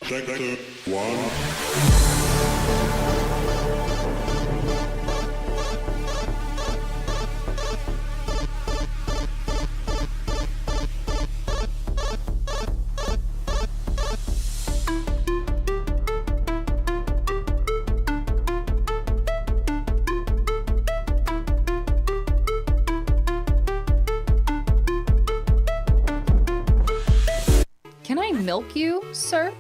Sector 1. Can I milk you, sir?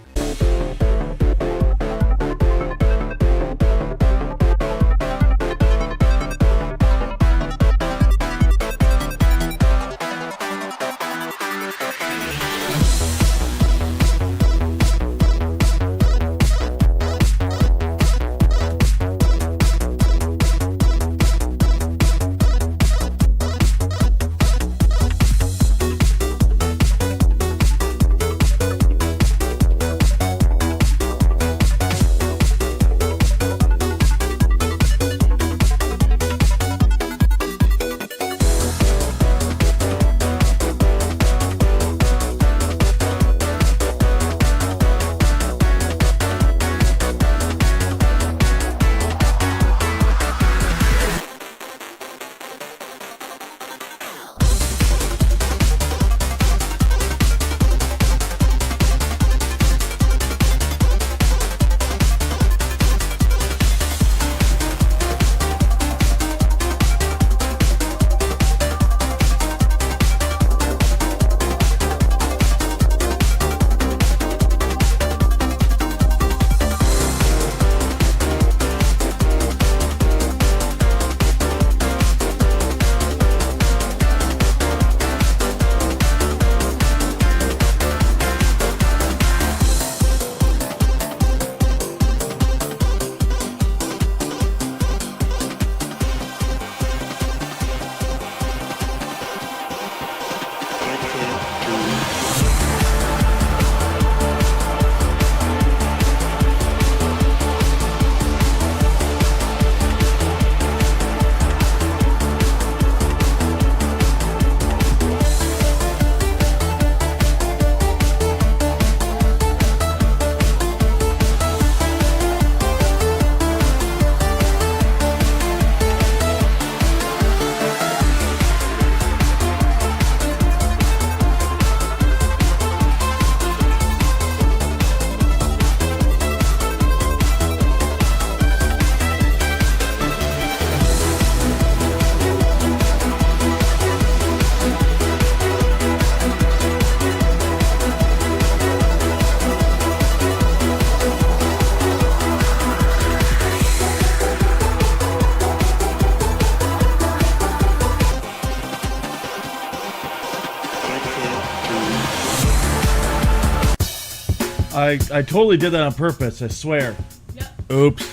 I totally did that on purpose, I swear. Yep. Oops.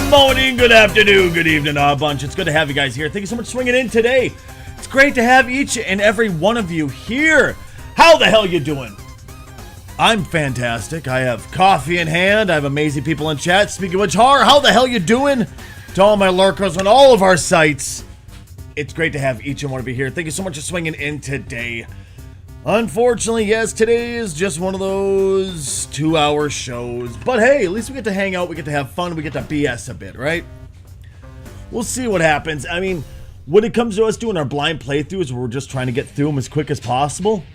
Good morning, good afternoon, good evening, a bunch. It's good to have you guys here. Thank you so much for swinging in today. It's great to have each and every one of you here. How the hell you doing? I'm fantastic. I have coffee in hand. I have amazing people in chat. Speaking of which, how the hell you doing? To all my lurkers on all of our sites, it's great to have each and one of you here. Thank you so much for swinging in today. Unfortunately, yes, today is just one of those 2-hour shows. But hey, at least we get to hang out, we get to have fun, we get to BS a bit, right? We'll see what happens. I mean, when it comes to us doing our blind playthroughs where we're just trying to get through them as quick as possible,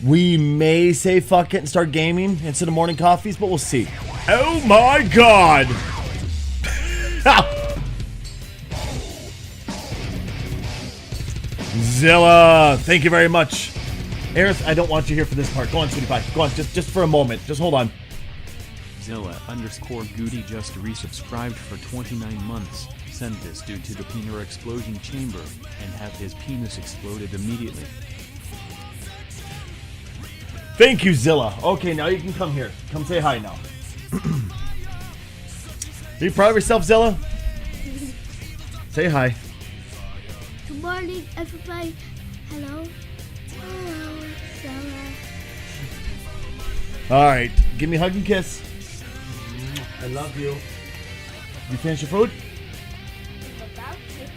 we may say fuck it and start gaming instead of morning coffees, but we'll see. Oh my god! Zilla, thank you very much. Aerith, I don't want you here for this part. Go on, sweetie pie. Go on, just for a moment. Just hold on. Zilla_Goody just resubscribed for 29 months. Sent this due to the penis explosion chamber and have his penis exploded immediately. Thank you, Zilla. Okay, now you can come here. Come say hi now. Are you proud of yourself, Zilla? Say hi. Good morning, everybody. Hello. Hello, Stella. Alright, give me a hug and kiss. I love you. You finish your food?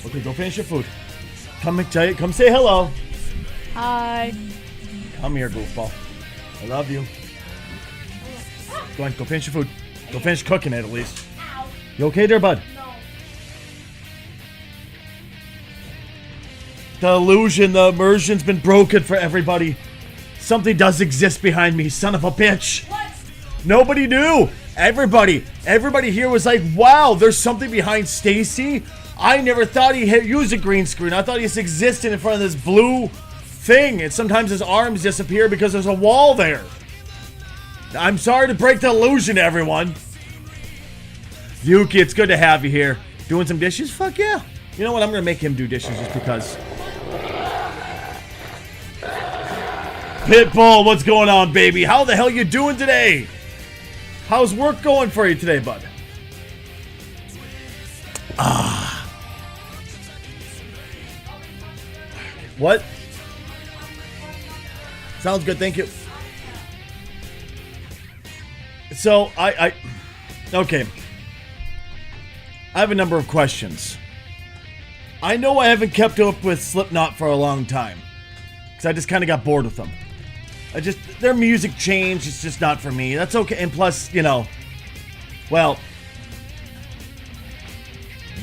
Okay, go finish your food. Come say hello. Hi. Come here, goofball. I love you. Go on, go finish your food. Go finish cooking it at least. You okay there, bud? The illusion, the immersion's been broken for everybody. Something does exist behind me, son of a bitch. What? Nobody knew. Everybody here was like, wow, there's something behind Stacy. I never thought he used a green screen. I thought he just existed in front of this blue thing. And sometimes his arms disappear because there's a wall there. I'm sorry to break the illusion, everyone. Yuki, it's good to have you here. Doing some dishes? Fuck yeah. You know what? I'm going to make him do dishes just because. Pitbull, what's going on, baby? How the hell you doing today? How's work going for you today, bud? What? Sounds good, thank you. So, okay. I have a number of questions. I know I haven't kept up with Slipknot for a long time. Because I just kind of got bored with them. Their music changed, it's just not for me. That's okay, and plus, you know, well,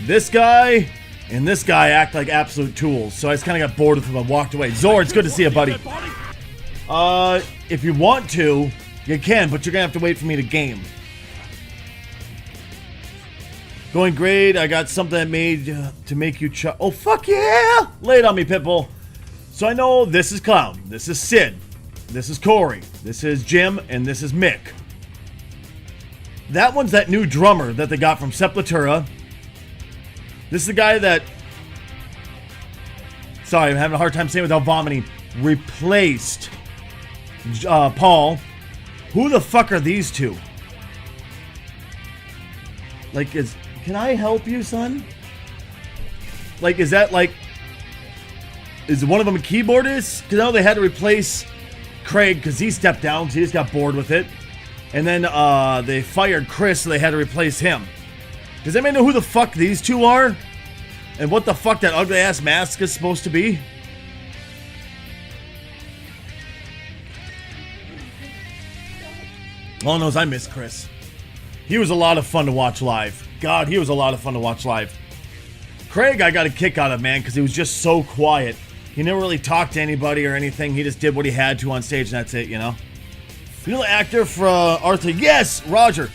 this guy and this guy act like absolute tools. So I just kind of got bored with them and walked away. Zor, it's good to see you, buddy. If you want to, you can, but you're going to have to wait for me to game. Going great. I got something I made to make you oh, fuck yeah! Lay it on me, Pitbull. So I know this is Clown. This is Sid. This is Corey. This is Jim. And this is Mick. That one's that new drummer that they got from Sepultura. This is the guy that... Sorry, I'm having a hard time saying it without vomiting. Replaced Paul. Who the fuck are these two? Like, can I help you, son? Like, is that like... Is one of them a keyboardist? Because I know they had to replace Craig because he stepped down, so he just got bored with it. And then they fired Chris, so they had to replace him. Does anybody know who the fuck these two are? And what the fuck that ugly ass mask is supposed to be? All knows I miss Chris. He was a lot of fun to watch live. God, he was a lot of fun to watch live. Craig, I got a kick out of, man, because he was just so quiet. He never really talked to anybody or anything. He just did what he had to on stage, and that's it, you know? You know the actor for Arthur? Yes, Roger.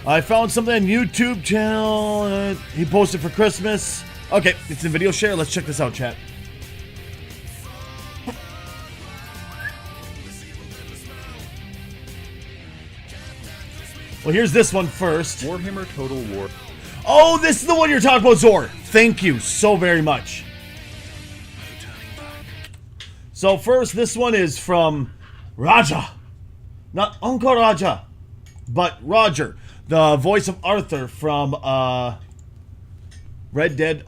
I found something on YouTube channel. He posted for Christmas. Okay, it's in video share. Let's check this out, chat. Well, here's this one first. Warhammer Total War. Oh, this is the one you're talking about, Zor. Thank you so very much. So first, this one is from Raja. Not Uncle Raja, but Roger. The voice of Arthur from Red Dead.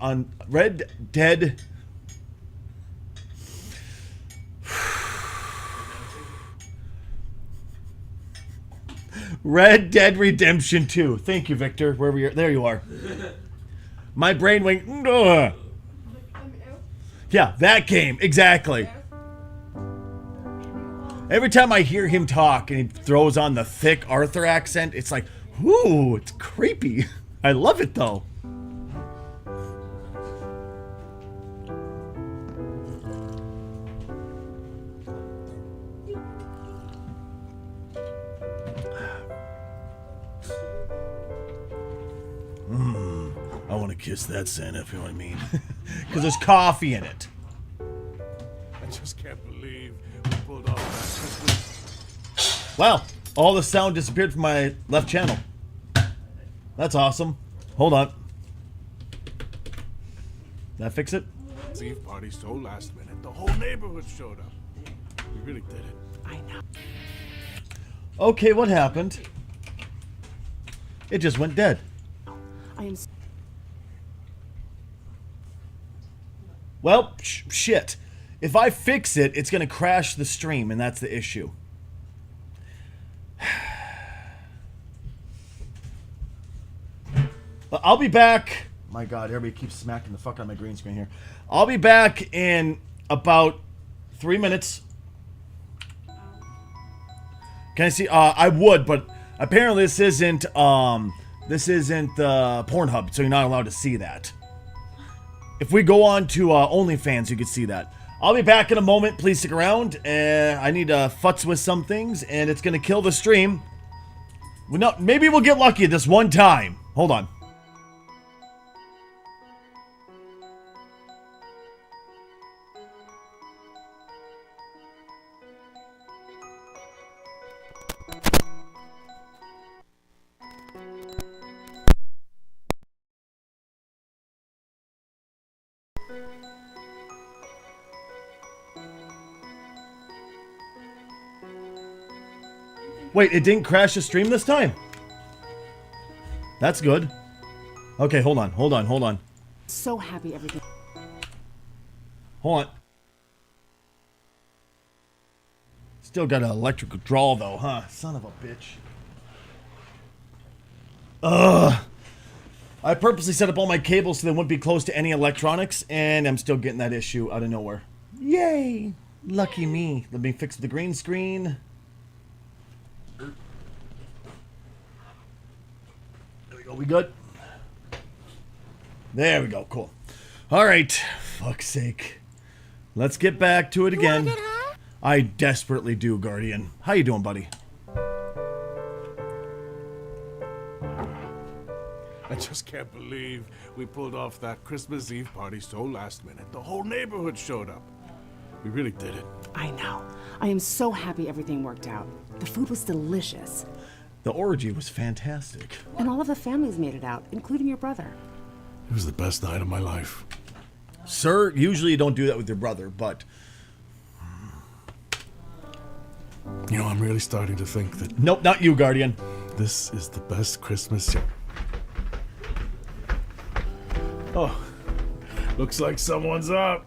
Red Dead Redemption 2. Thank you, Victor. Wherever you're, there you are. My brain went. Ugh. Yeah, that game exactly. Every time I hear him talk and he throws on the thick Arthur accent, it's like, ooh, it's creepy. I love it though. I want to kiss that Santa, if you know what I mean. Because there's coffee in it. I just can't believe we pulled off that. Wow, all the sound disappeared from my left channel. That's awesome. Hold on. That fix it? Eve party so last minute, the whole neighborhood showed up. We really did it. I know. Okay, what happened? It just went dead. I am. Well, shit. If I fix it, it's going to crash the stream, and that's the issue. But I'll be back. My God, everybody keeps smacking the fuck out of my green screen here. I'll be back in about 3 minutes. Can I see? I would, but apparently this isn't Pornhub, so you're not allowed to see that. If we go on to OnlyFans, you can see that. I'll be back in a moment. Please stick around. I need to futz with some things, and it's going to kill the stream. Well, no, maybe we'll get lucky this one time. Hold on. Wait, it didn't crash the stream this time? That's good. Okay, hold on. So happy everything. Hold on. Still got an electrical drawl though, huh? Son of a bitch. Ugh. I purposely set up all my cables so they wouldn't be close to any electronics, and I'm still getting that issue out of nowhere. Yay! Lucky me. Let me fix the green screen. There we go, we good? There we go, cool. Alright, fuck's sake. Let's get back to it again. Wanna get high? I desperately do, Guardian. How you doing, buddy? I just can't believe we pulled off that Christmas Eve party so last minute. The whole neighborhood showed up. We really did it. I know. I am so happy everything worked out. The food was delicious. The orgy was fantastic. And all of the families made it out, including your brother. It was the best night of my life. Sir, usually you don't do that with your brother, but... You know, I'm really starting to think that Nope, not you, Guardian. this is the best Christmas yet. Oh, looks like someone's up.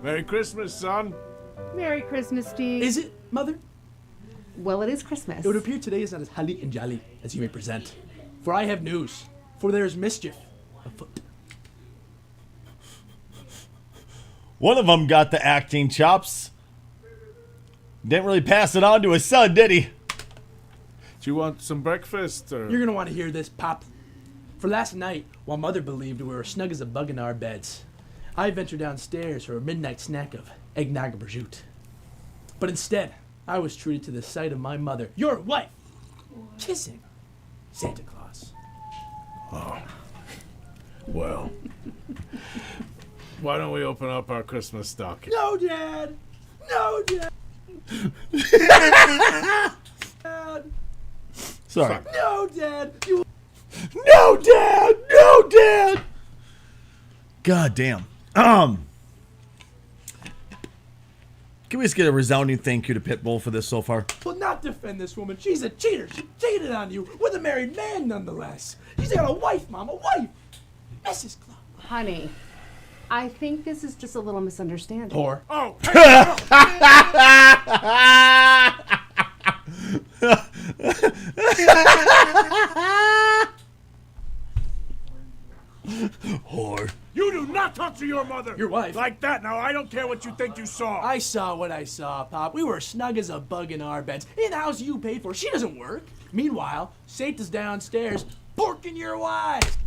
Merry Christmas, son. Merry Christmas, Steve. Is it, Mother? Well, it is Christmas. It would appear today is not as holly and jolly as you may present. For I have news, for there is mischief afoot. One of them got the acting chops. Didn't really pass it on to his son, did he? Do you want some breakfast? Or... You're gonna want to hear this, Pop. For last night, while Mother believed we were snug as a bug in our beds, I ventured downstairs for a midnight snack of eggnog prosciutto. But instead, I was treated to the sight of my mother, your wife, kissing Santa Claus. Oh. Well. Why don't we open up our Christmas stocking? No, Dad! No, Dad! Dad! Sorry. No, Dad! You... No, Dad! No, Dad! God damn. Can we just get a resounding thank you to Pitbull for this so far? Will not defend this woman. She's a cheater. She cheated on you with a married man, nonetheless. She's got a wife, Mom, a wife. Mrs. Club. Honey, I think this is just a little misunderstanding. Whore. Oh, Whore. you do not talk to your mother. Your wife. Like that. Now, I don't care what you think you saw. I saw what I saw, Pop. We were snug as a bug in our beds. In the house you paid for. She doesn't work. Meanwhile, Santa's downstairs porking your wives.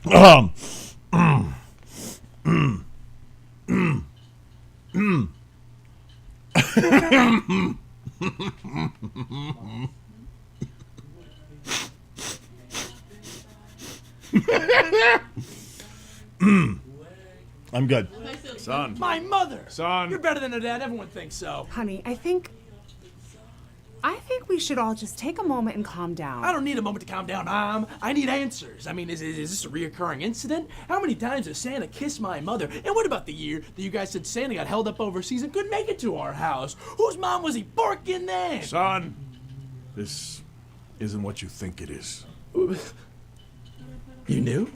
I'm good. Son. My mother. Son. You're better than a dad. Everyone thinks so. Honey, I think we should all just take a moment and calm down. I don't need a moment to calm down, Mom. I need answers. I mean, is this a reoccurring incident? How many times has Santa kissed my mother? And what about the year that you guys said Santa got held up overseas and couldn't make it to our house? Whose mom was he barking then? Son, this isn't what you think it is. You knew?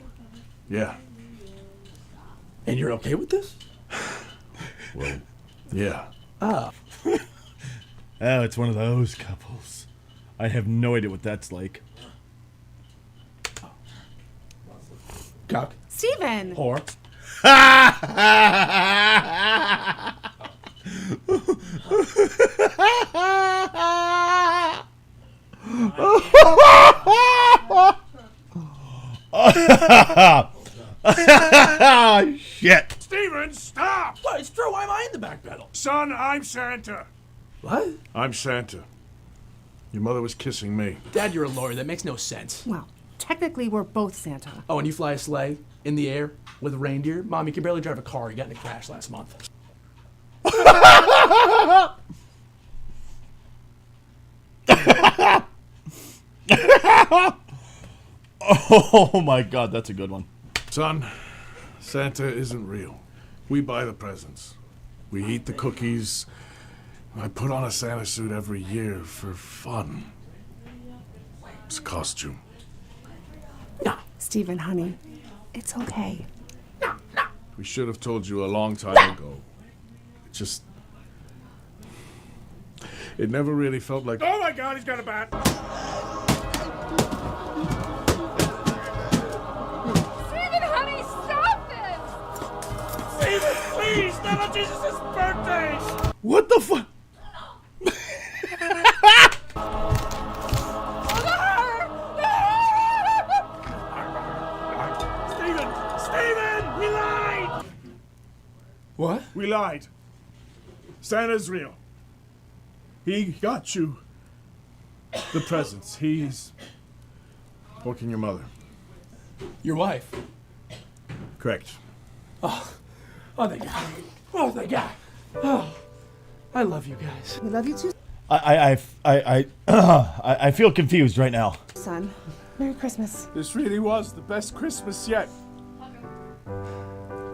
Yeah. And you're okay with this? Well, yeah. Oh. Oh, it's one of those couples. I have no idea what that's like. Cock. Steven! Whore. Shit. Steven, stop! What? It's true. Why am I in the back pedal? Son, I'm Santa. What? I'm Santa. Your mother was kissing me. Dad, you're a lawyer. That makes no sense. Well, technically, we're both Santa. Oh, and you fly a sleigh in the air with a reindeer? Mom, you can barely drive a car. You got in a crash last month. Oh my god, that's a good one. Son, Santa isn't real. We buy the presents. We eat the cookies. I put on a Santa suit every year for fun. It's a costume. Steven, honey, it's okay. We should have told you a long time ago. It never really felt like, oh my god, he's got a bat! Steven, honey, stop it! Steven, please! Not on Jesus' birthday! What the fuck? Steven! We lied! What? We lied. Santa's real. He got you the presents. He's poking your mother. Your wife. Correct. Oh, thank God. Oh, thank God. Oh, I love you guys. We love you too, I feel confused right now. son. Merry Christmas. This really was the best Christmas yet.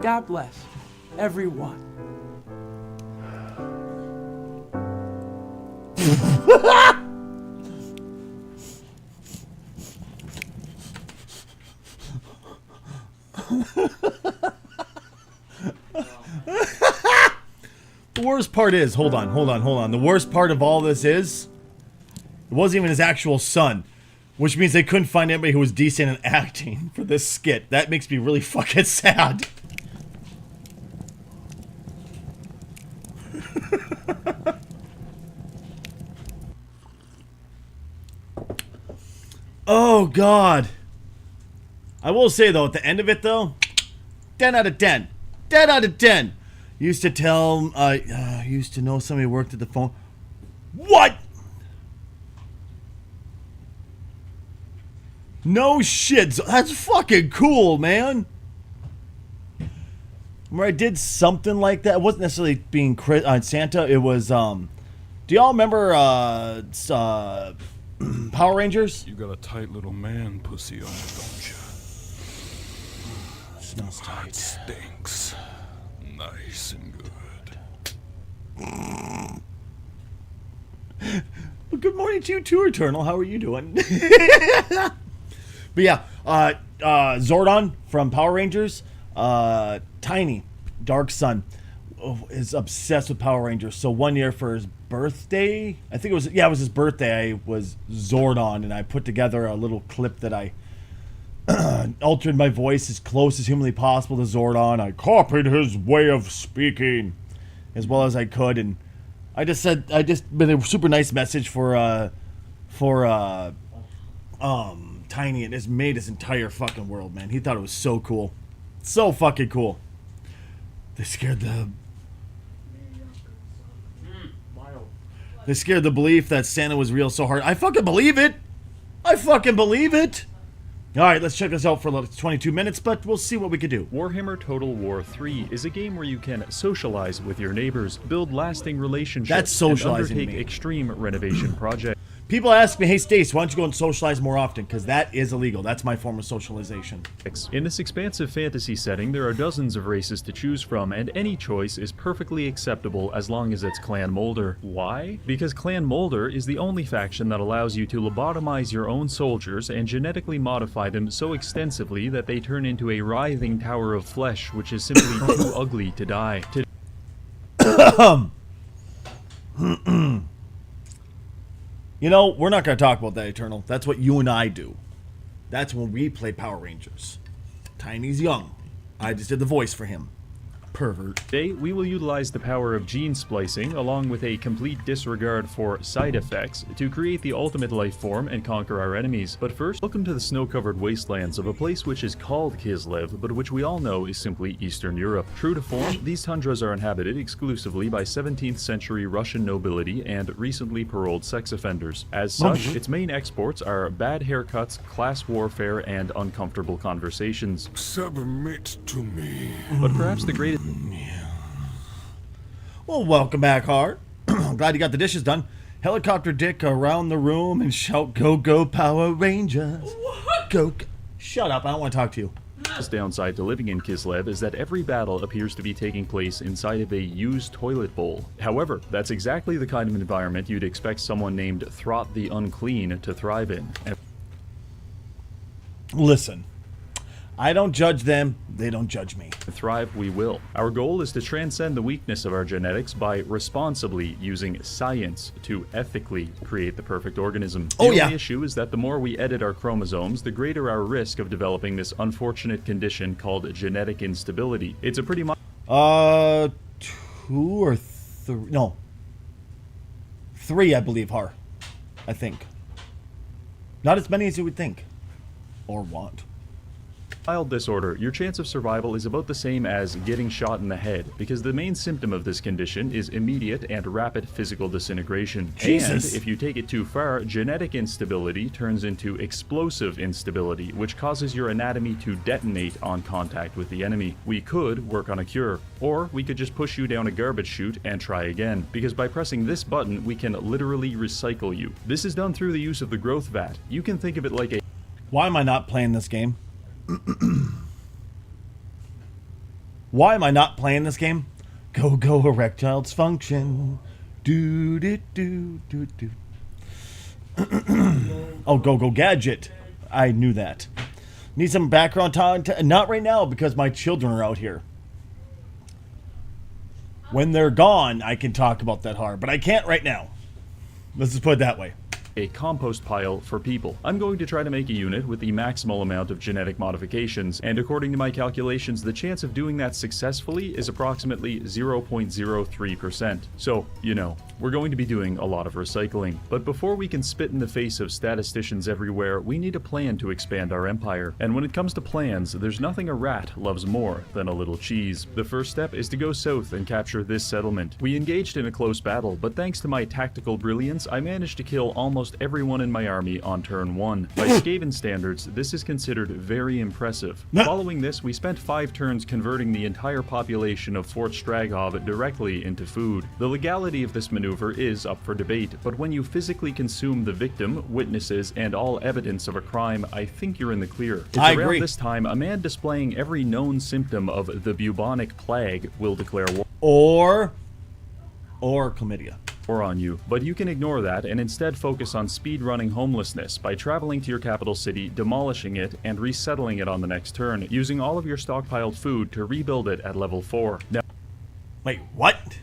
God bless everyone. The worst part is, hold on. The worst part of all this is, it wasn't even his actual son. Which means they couldn't find anybody who was decent in acting for this skit. That makes me really fucking sad. Oh, God. I will say, though, at the end of it, though, 10 out of 10. 10 out of 10. Used to tell, used to know somebody who worked at the phone. What? No shit. That's fucking cool, man. Where I did something like that. It wasn't necessarily being on Santa. It was, do y'all remember, Power Rangers? You got a tight little man pussy on you, don't you? Smells Heart tight. stinks. nice and good. Well, good morning to you too, Eternal. How are you doing? But yeah, Zordon from Power Rangers, Tiny, Dark Sun, is obsessed with Power Rangers. So one year for his birthday, I think it was his birthday, I was Zordon, and I put together a little clip that I altered my voice as close as humanly possible to Zordon. I copied his way of speaking as well as I could, and I just been a super nice message for Tiny, and it's made his entire fucking world, man. He thought it was so cool. So fucking cool. They scared the belief that Santa was real so hard. I fucking believe it. I fucking believe it. All right, let's check this out for 22 minutes, but we'll see what we can do. Warhammer Total War 3 is a game where you can socialize with your neighbors, build lasting relationships, That's socializing and undertake me. extreme renovation projects. People ask me, hey, Stace, why don't you go and socialize more often? Because that is illegal. That's my form of socialization. In this expansive fantasy setting, there are dozens of races to choose from, and any choice is perfectly acceptable as long as it's Clan Moulder. Why? Because Clan Moulder is the only faction that allows you to lobotomize your own soldiers and genetically modify them so extensively that they turn into a writhing tower of flesh, which is simply too ugly to die. You know, we're not going to talk about that, Eternal. That's what you and I do. That's when we play Power Rangers. Tiny's young. I just did the voice for him. Pervert. Today, we will utilize the power of gene splicing, along with a complete disregard for side effects, to create the ultimate life form and conquer our enemies. But first, welcome to the snow-covered wastelands of a place which is called Kislev, but which we all know is simply Eastern Europe. True to form, these tundras are inhabited exclusively by 17th century Russian nobility and recently paroled sex offenders. As such, its main exports are bad haircuts, class warfare, and uncomfortable conversations. Submit to me. But perhaps the greatest... Well, welcome back, Hart. I'm glad you got the dishes done. Helicopter Dick around the room and shout, go, go, Power Rangers. Go, go. Shut up, I don't want to talk to you. The downside to living in Kislev is that every battle appears to be taking place inside of a used toilet bowl. However, that's exactly the kind of environment you'd expect someone named Throt the Unclean to thrive in. Listen, I don't judge them, they don't judge me. Thrive we will. Our goal is to transcend the weakness of our genetics by responsibly using science to ethically create the perfect organism. The only issue is that the more we edit our chromosomes, the greater our risk of developing this unfortunate condition called genetic instability. It's a pretty much... 2 or 3... No. 3, I believe, Har. I think. Not as many as you would think. Or want. Mild disorder, your chance of survival is about the same as getting shot in the head, because the main symptom of this condition is immediate and rapid physical disintegration. Jesus. And if you take it too far, genetic instability turns into explosive instability, which causes your anatomy to detonate on contact with the enemy. We could work on a cure, or we could just push you down a garbage chute and try again, because by pressing this button, we can literally recycle you. This is done through the use of the growth vat. You can think of it like a... Why am I not playing this game? Why am I not playing this game? Go, go, erectile dysfunction. Do, do, do, do, do. Oh, go, go, gadget. I knew that. Need some background time? Not right now, because my children are out here. When they're gone, I can talk about that hard, but I can't right now. Let's just put it that way. A compost pile for people. I'm going to try to make a unit with the maximal amount of genetic modifications, and according to my calculations, the chance of doing that successfully is approximately 0.03%. So, you know, we're going to be doing a lot of recycling. But before we can spit in the face of statisticians everywhere, we need a plan to expand our empire. And when it comes to plans, there's nothing a rat loves more than a little cheese. The first step is to go south and capture this settlement. We engaged in a close battle, but thanks to my tactical brilliance, I managed to kill almost everyone in my army on turn 1. By Skaven standards, this is considered very impressive. Following this, we spent 5 turns converting the entire population of Fort Stragov directly into food. The legality of this maneuver maneuver is up for debate, but when you physically consume the victim, witnesses, and all evidence of a crime, I think you're in the clear. It's I around agree. this time, a man displaying every known symptom of the bubonic plague will declare war Or chlamydia. on you, but you can ignore that and instead focus on speed-running homelessness by traveling to your capital city, demolishing it, and resettling it on the next turn, using all of your stockpiled food to rebuild it at level 4. Now, Wait, what?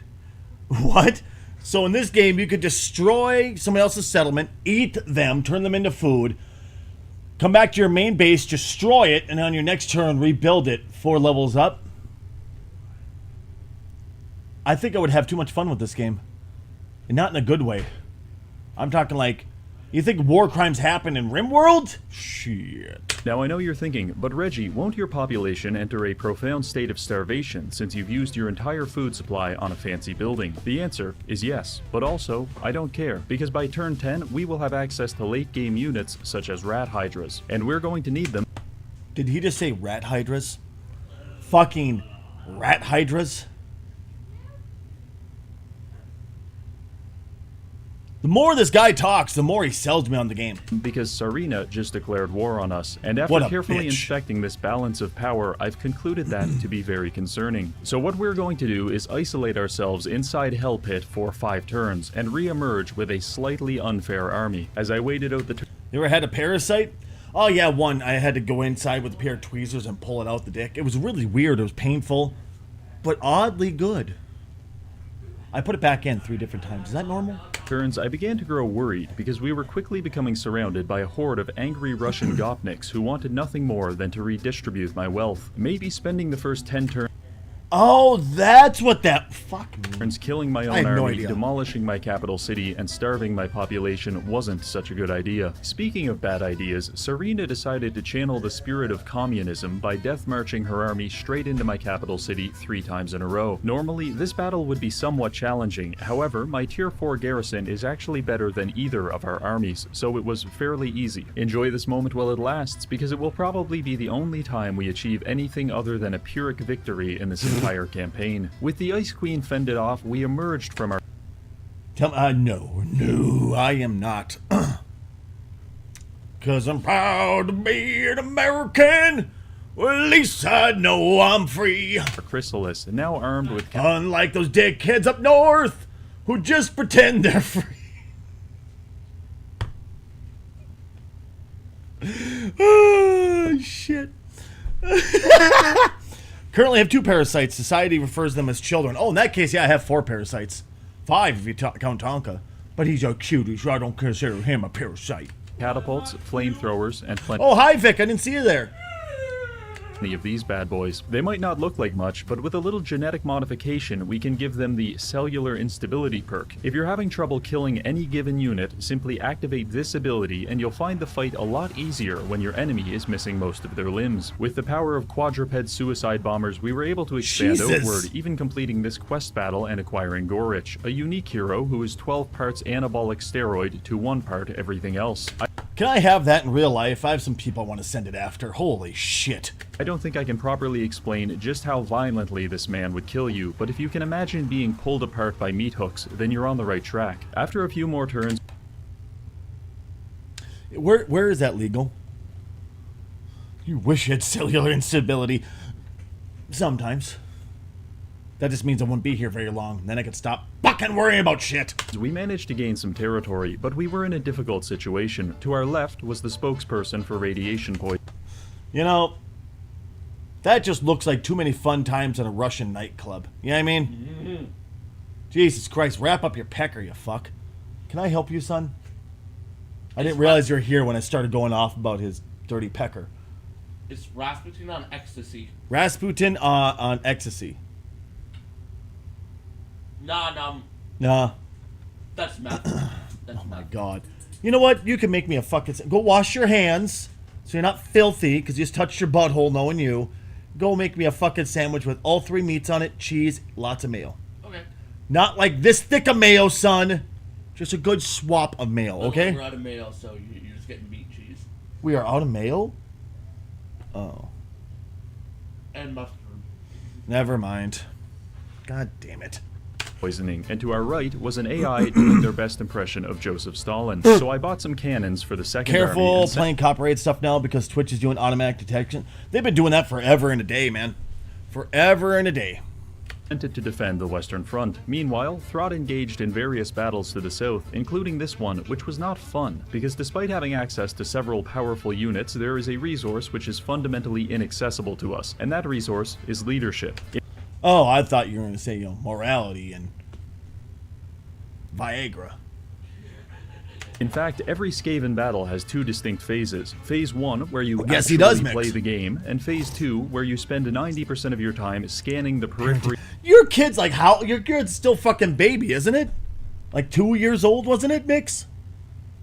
What? So in this game, you could destroy somebody else's settlement, eat them, turn them into food, come back to your main base, destroy it, and on your next turn, rebuild it 4 levels up? I think I would have too much fun with this game. And not in a good way. I'm talking like, you think war crimes happen in RimWorld? Shit. Now I know you're thinking, but Reggie, won't your population enter a profound state of starvation since you've used your entire food supply on a fancy building? The answer is yes, but also, I don't care, because by turn 10, we will have access to late-game units such as rat hydras, and we're going to need them. Did he just say rat hydras? Fucking rat hydras? The more this guy talks, the more he sells me on the game. Because Sarina just declared war on us, and after What a carefully bitch. inspecting this balance of power, I've concluded that to be very concerning. So what we're going to do is isolate ourselves inside Hell Pit for 5 turns, and re-emerge with a slightly unfair army. As I waited out the You ever had a parasite? Oh yeah, one. I had to go inside with a pair of tweezers and pull it out the dick. It was really weird. It was painful, but oddly good. I put it back in 3 different times. Is that normal? turns, I began to grow worried because we were quickly becoming surrounded by a horde of angry Russian gopniks who wanted nothing more than to redistribute my wealth. Maybe spending the first 10 turns Oh, that's what that... Fuck me. killing my I own have no army, idea. demolishing my capital city, and starving my population wasn't such a good idea. Speaking of bad ideas, Serena decided to channel the spirit of communism by death marching her army straight into my capital city 3 times in a row. Normally, this battle would be somewhat challenging, however, my tier 4 garrison is actually better than either of our armies, so it was fairly easy. Enjoy this moment while it lasts, because it will probably be the only time we achieve anything other than a Pyrrhic victory in this entire campaign. With the Ice Queen fended off, we emerged from our No, I am not. 'Cause I'm proud to be an American. Well, at least I know I'm free. chrysalis, now armed with Unlike those dead kids up north who just pretend they're free. Oh, shit. Currently have 2 parasites. Society refers them as children. Oh, in that case, yeah, I have 4 parasites. 5 if you count Tonka. But he's a cutie, so I don't consider him a parasite. catapults, flamethrowers, and plenty Oh, hi, Vic. I didn't see you there. of these bad boys. They might not look like much, but with a little genetic modification, we can give them the cellular instability perk. If you're having trouble killing any given unit, simply activate this ability and you'll find the fight a lot easier when your enemy is missing most of their limbs. With the power of quadruped suicide bombers, we were able to expand Jesus. outward, even completing this quest battle and acquiring Gorich, a unique hero who is 12 parts anabolic steroid to 1 part everything else. Can I have that in real life? I have some people I want to send it after. Holy shit. I don't think I can properly explain just how violently this man would kill you, but if you can imagine being pulled apart by meat hooks, then you're on the right track. After a few more turns, Where is that legal? You wish you had cellular instability. Sometimes. That just means I won't be here very long. Then I could stop fucking worrying about shit. we managed to gain some territory, but we were in a difficult situation. To our left was the spokesperson for radiation poisoning. You know, that just looks like too many fun times at a Russian nightclub. You know what I mean? Jesus Christ, wrap up your pecker, you fuck. Can I help you, son? I didn't realize you were here when I started going off about his dirty pecker. It's Rasputin on ecstasy. Rasputin on ecstasy. Nah. That's meth. That's Oh my god. You know what? You can make me a fucking... Go wash your hands so you're not filthy because you just touched your butthole knowing you. Go make me a fucking sandwich with all 3 meats on it, cheese, lots of mayo. Okay. Not like this thick of mayo, son. Just a good swap of mayo, okay? We're out of mayo, so you're just getting meat cheese. We are out of mayo? Oh. And mustard. Never mind. God damn it. poisoning, and to our right was an AI doing their best impression of Joseph Stalin. So I bought some cannons for the second army. Careful playing copyright stuff now because Twitch is doing automatic detection. They've been doing that forever and a day, man. Forever and a day. Sent it to defend the Western Front. Meanwhile, Throt engaged in various battles to the south, including this one, which was not fun, because despite having access to several powerful units, there is a resource which is fundamentally inaccessible to us, and that resource is leadership. Oh, I thought you were going to say, morality and Viagra. In fact, every Skaven battle has two distinct phases. Phase 1, where you he does actually mix. play the game, and Phase 2, where you spend 90% of your time scanning the periphery. Your kid's like, how? Your kid's still fucking baby, isn't it? Like 2 years old, wasn't it, Mix?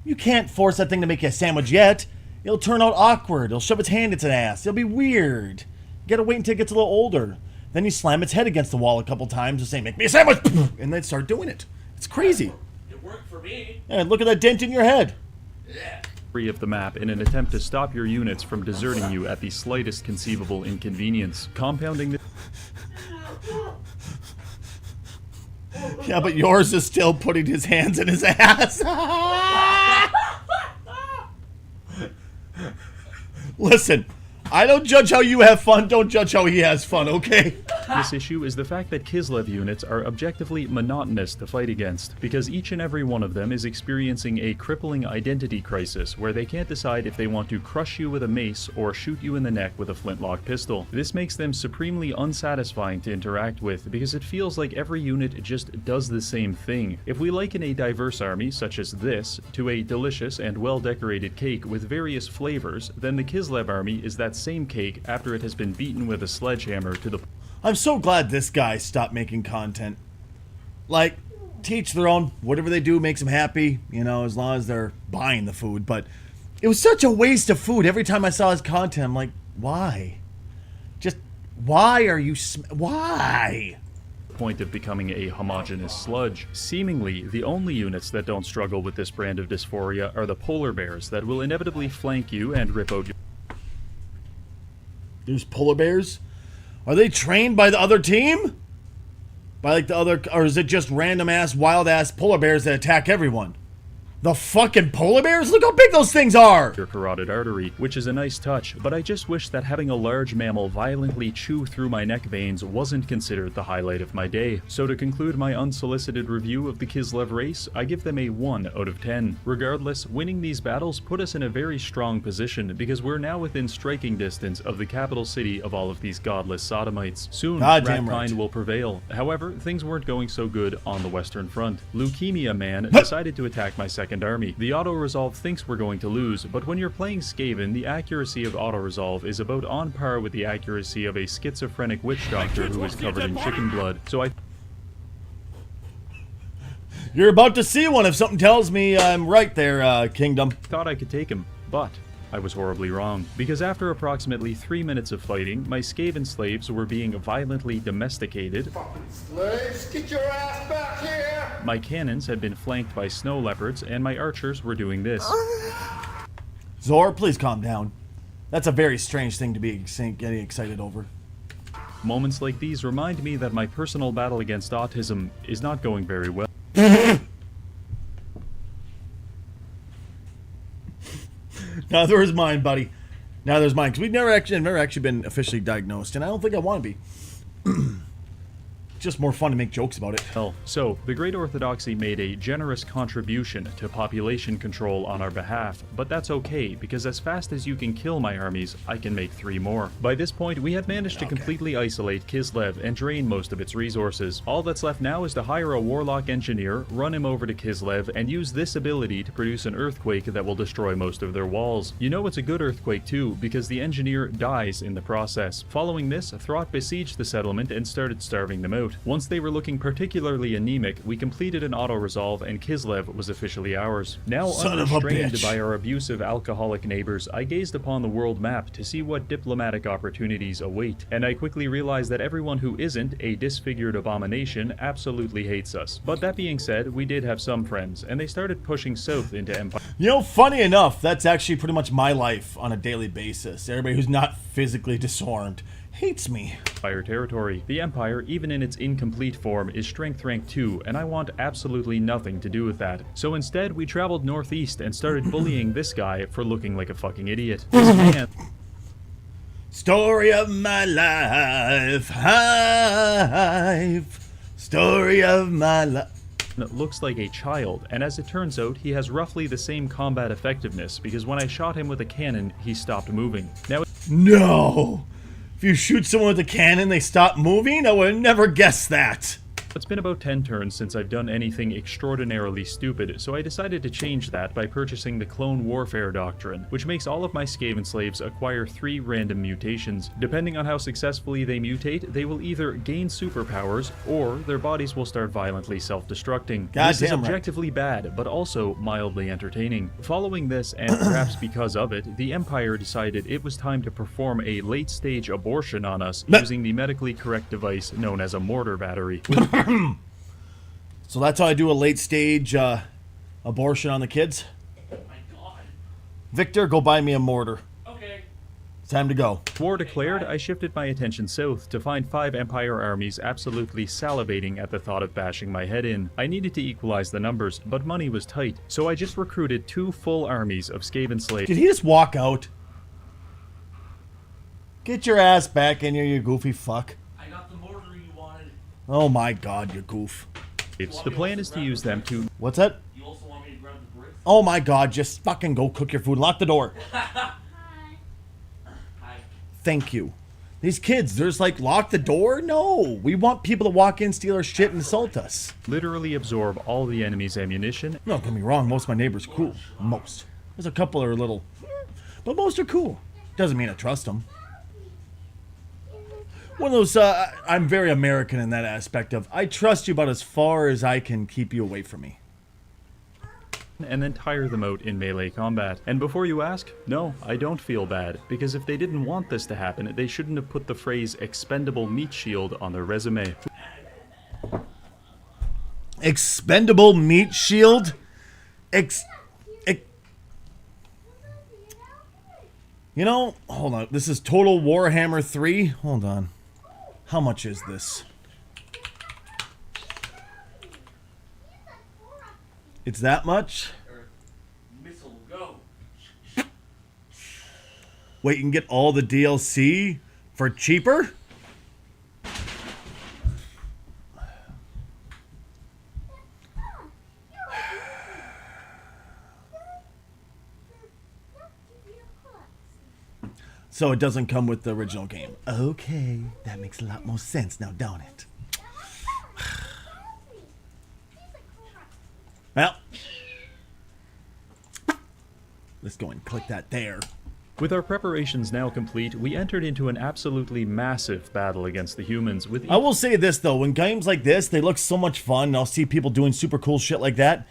You can't force that thing to make you a sandwich yet. It'll turn out awkward. It'll shove its hand in its ass. It'll be weird. You gotta wait until it gets a little older. Then you slam its head against the wall a couple times and say, make me a sandwich! And then start doing it. It's crazy. It worked for me. And look at that dent in your head. Free of the map in an attempt to stop your units from deserting you at the slightest conceivable inconvenience, compounding the Yeah, but yours is still putting his hands in his ass. Listen, I don't judge how you have fun, don't judge how he has fun, okay? This issue is the fact that Kislev units are objectively monotonous to fight against, because each and every one of them is experiencing a crippling identity crisis where they can't decide if they want to crush you with a mace or shoot you in the neck with a flintlock pistol. This makes them supremely unsatisfying to interact with because it feels like every unit just does the same thing. If we liken a diverse army, such as this, to a delicious and well-decorated cake with various flavors, then the Kislev army is that same cake after it has been beaten with a sledgehammer to the... I'm so glad this guy stopped making content. Like, teach their own. Whatever they do makes them happy, as long as they're buying the food. But it was such a waste of food every time I saw his content. I'm like, why? Just, why are you... why? Point of becoming a homogeneous sludge. Seemingly, the only units that don't struggle with this brand of dysphoria are the polar bears that will inevitably flank you and rip out your... There's polar bears? Are they trained by the other team? By like the other, or is it just random ass, wild ass polar bears that attack everyone? The fucking polar bears? Look how big those things are! Your carotid artery, which is a nice touch, but I just wish that having a large mammal violently chew through my neck veins wasn't considered the highlight of my day. So to conclude my unsolicited review of the Kislev race, I give them a 1 out of 10. Regardless, winning these battles put us in a very strong position because we're now within striking distance of the capital city of all of these godless sodomites. Soon, Ratkind will prevail. However, things weren't going so good on the Western Front. Leukemia Man decided to attack my second army. The auto-resolve thinks we're going to lose, but when you're playing Skaven, the accuracy of auto-resolve is about on par with the accuracy of a schizophrenic witch doctor who is covered in chicken blood. So You're about to see one if something tells me I'm right there, Kingdom. Thought I could take him, but I was horribly wrong, because after approximately 3 minutes of fighting, my Skaven slaves were being violently domesticated. Slaves, get your ass back here! My cannons had been flanked by snow leopards, and my archers were doing this. Zor, please calm down. That's a very strange thing to be getting excited over. Moments like these remind me that my personal battle against autism is not going very well. Neither is mine, buddy. Neither is mine, because we've never actually been officially diagnosed, and I don't think I want to be. Just more fun to make jokes about it. So, the Great Orthodoxy made a generous contribution to population control on our behalf, but that's okay, because as fast as you can kill my armies, I can make 3 more. By this point, we had managed to completely isolate Kislev and drain most of its resources. All that's left now is to hire a warlock engineer, run him over to Kislev, and use this ability to produce an earthquake that will destroy most of their walls. You know it's a good earthquake too, because the engineer dies in the process. Following this, Throt besieged the settlement and started starving them out. Once they were looking particularly anemic, we completed an auto-resolve and Kislev was officially ours. Now unrestrained by our abusive alcoholic neighbors, I gazed upon the world map to see what diplomatic opportunities await, and I quickly realized that everyone who isn't a disfigured abomination absolutely hates us. But that being said, we did have some friends, and they started pushing south into Empire. Funny enough, that's actually pretty much my life on a daily basis. Everybody who's not physically disarmed hates me. Empire territory. The Empire, even in its incomplete form, is strength rank 2, and I want absolutely nothing to do with that. So instead, we traveled northeast and started bullying this guy for looking like a fucking idiot. This man... Story of my life. Story of my life. Looks like a child, and as it turns out, he has roughly the same combat effectiveness, because when I shot him with a cannon, he stopped moving. Now, no! If you shoot someone with a cannon, they stop moving? I would have never guessed that. it's been about 10 turns since I've done anything extraordinarily stupid, so I decided to change that by purchasing the Clone Warfare Doctrine, which makes all of my Skaven slaves acquire 3 random mutations. Depending on how successfully they mutate, they will either gain superpowers, or their bodies will start violently self-destructing. This is objectively bad, but also mildly entertaining. Following this, and perhaps because of it, the Empire decided it was time to perform a late-stage abortion on us using the medically correct device known as a mortar battery. So that's how I do a late-stage abortion on the kids? Oh my god. Victor, go buy me a mortar. Okay. It's time to go. War declared, I shifted my attention south to find 5 Empire armies absolutely salivating at the thought of bashing my head in. I needed to equalize the numbers, but money was tight, so I just recruited 2 full armies of Skaven slaves. Did he just walk out? Get your ass back in here, you goofy fuck. I got the mortar you wanted. Oh my god, you goof. The plan is to use them to... What's that? You also want me to grab the bricks? Oh my god, just fucking go cook your food. Lock the door. Hi. Thank you. These kids, they're just like, lock the door? No. We want people to walk in, steal our shit, and assault us. Literally absorb all the enemy's ammunition. No, don't get me wrong, most of my neighbors are cool. Most. There's a couple that are a little... But most are cool. Doesn't mean I trust them. One of those, I'm very American in that aspect of, I trust you about as far as I can keep you away from me. And then tire them out in melee combat. And before you ask, no, I don't feel bad, because if they didn't want this to happen, they shouldn't have put the phrase expendable meat shield on their resume. Expendable meat shield? You know, hold on, this is Total Warhammer 3? Hold on. How much is this? It's that much? Missile, go. Wait, you can get all the DLC for cheaper? So it doesn't come with the original game. Okay, that makes a lot more sense now, don't it? Well, let's go and click that there. With our preparations now complete, we entered into an absolutely massive battle against the humans. With I will say this though, when games like this, they look so much fun, and I'll see people doing super cool shit like that,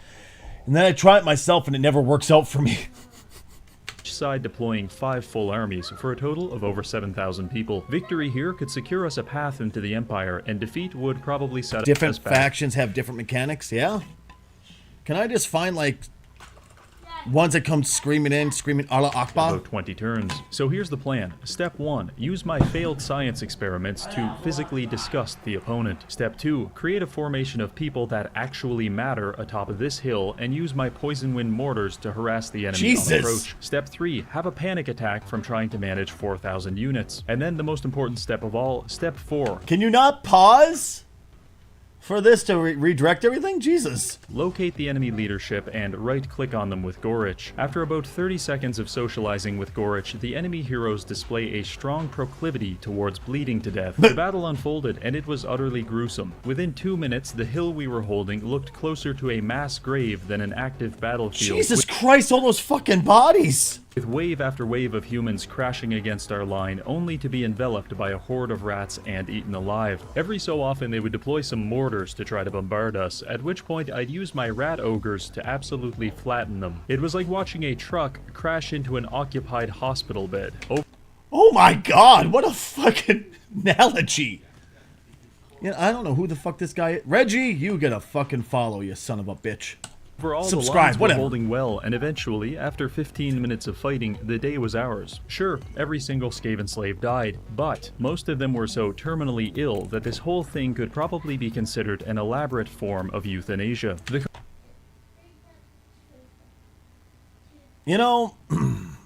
and then I try it myself and it never works out for me. Side deploying 5 full armies for a total of over 7,000 people. Victory here could secure us a path into the Empire, and defeat would probably set different us back. Factions have different mechanics, yeah? Can I just find like ones that come screaming Allah Akbar? About 20 turns. So here's the plan. Step 1, use my failed science experiments to physically disgust the opponent. Step 2, create a formation of people that actually matter atop of this hill and use my poison wind mortars to harass the enemy on approach. Step 3, have a panic attack from trying to manage 4,000 units. And then the most important step of all, step 4. Can you not pause for this to redirect everything? Jesus. Locate the enemy leadership and right-click on them with Gorich. After about 30 seconds of socializing with Gorich, the enemy heroes display a strong proclivity towards bleeding to death. The battle unfolded, and it was utterly gruesome. Within 2 minutes, the hill we were holding looked closer to a mass grave than an active battlefield. Jesus Christ, all those fucking bodies! With wave after wave of humans crashing against our line, only to be enveloped by a horde of rats and eaten alive. Every so often they would deploy some mortars to try to bombard us, at which point I'd use my rat ogres to absolutely flatten them. It was like watching a truck crash into an occupied hospital bed. Oh my god, what a fucking analogy! Yeah, I don't know who the fuck this guy is. Reggie, you get a fucking follow, you son of a bitch. Overall, the subscribe, lines were whatever. holding well, and eventually, after 15 minutes of fighting, the day was ours. Sure, every single Skaven slave died, but most of them were so terminally ill that this whole thing could probably be considered an elaborate form of euthanasia. You know,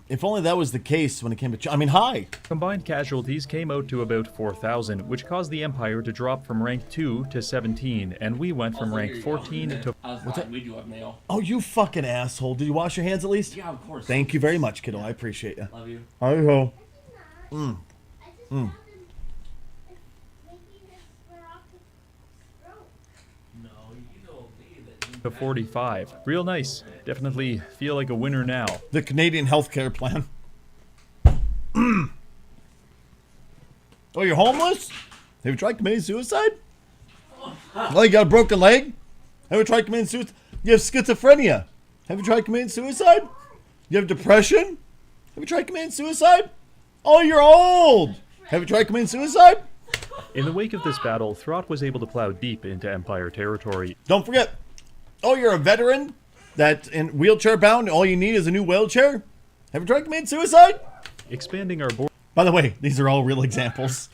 if only that was the case when it came to... I mean, hi! Combined casualties came out to about 4,000, which caused the Empire to drop from rank 2 to 17, and we went from rank 14 to... What's that? We do have mail. Oh, you fucking asshole. Did you wash your hands at least? Yeah, of course. Thank you very much, kiddo. I appreciate you. Love you. Hi ho. No, you know me that to 45. Real nice. Definitely feel like a winner now. The Canadian healthcare plan. Oh, you're homeless? Have you tried committing suicide? Oh, you got a broken leg? Have you tried committing suicide? You have schizophrenia. Have you tried committing suicide? You have depression? Have you tried committing suicide? Oh, you're old. Have you tried committing suicide? In the wake of this battle, Throt was able to plow deep into Empire territory. Don't forget. Oh, you're a veteran that's in wheelchair bound. All you need is a new wheelchair. Have you tried committing suicide? Expanding our borders. By the way, these are all real examples.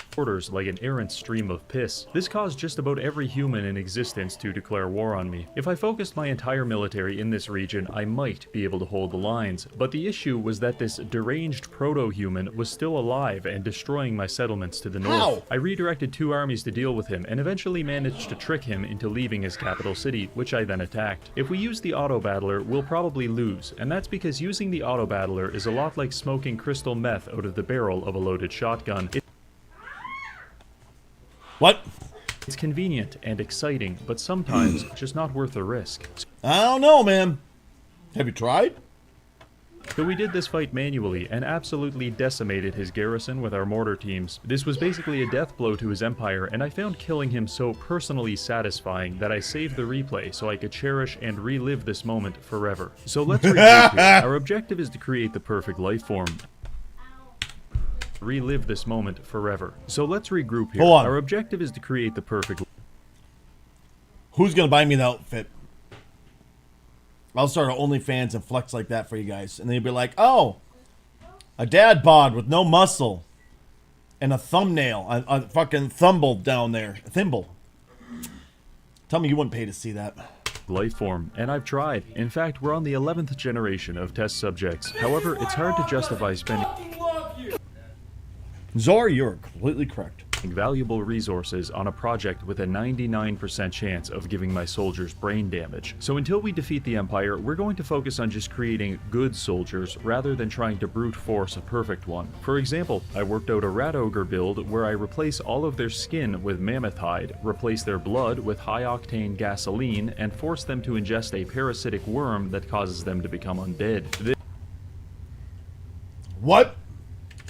Like an errant stream of piss. This caused just about every human in existence to declare war on me. If I focused my entire military in this region, I might be able to hold the lines, but the issue was that this deranged proto-human was still alive and destroying my settlements to the north. How? I redirected 2 armies to deal with him and eventually managed to trick him into leaving his capital city, which I then attacked. If we use the auto-battler, we'll probably lose, and that's because using the auto-battler is a lot like smoking crystal meth out of the barrel of a loaded shotgun. What? It's convenient and exciting, but sometimes just not worth the risk. I don't know, man. Have you tried? So we did this fight manually and absolutely decimated his garrison with our mortar teams. This was basically a death blow to his empire, and I found killing him so personally satisfying that I saved the replay so I could cherish and relive this moment forever. So let's regroup here. Our objective is to create the perfect life form. Relive this moment forever. So let's regroup here. Hold on. Our objective is to create the perfect... Who's gonna buy me the outfit? I'll start an OnlyFans and flex like that for you guys. And then you'll be like, oh, a dad bod with no muscle. And a thumbnail. A fucking thimble down there. A thimble. Tell me you wouldn't pay to see that. Life form, and I've tried. In fact, we're on the 11th generation of test subjects. However, it's hard to justify spending Zor, you're completely correct. valuable resources on a project with a 99% chance of giving my soldiers brain damage. So until we defeat the Empire, we're going to focus on just creating good soldiers rather than trying to brute force a perfect one. For example, I worked out a rat ogre build where I replace all of their skin with mammoth hide, replace their blood with high-octane gasoline, and force them to ingest a parasitic worm that causes them to become undead. What?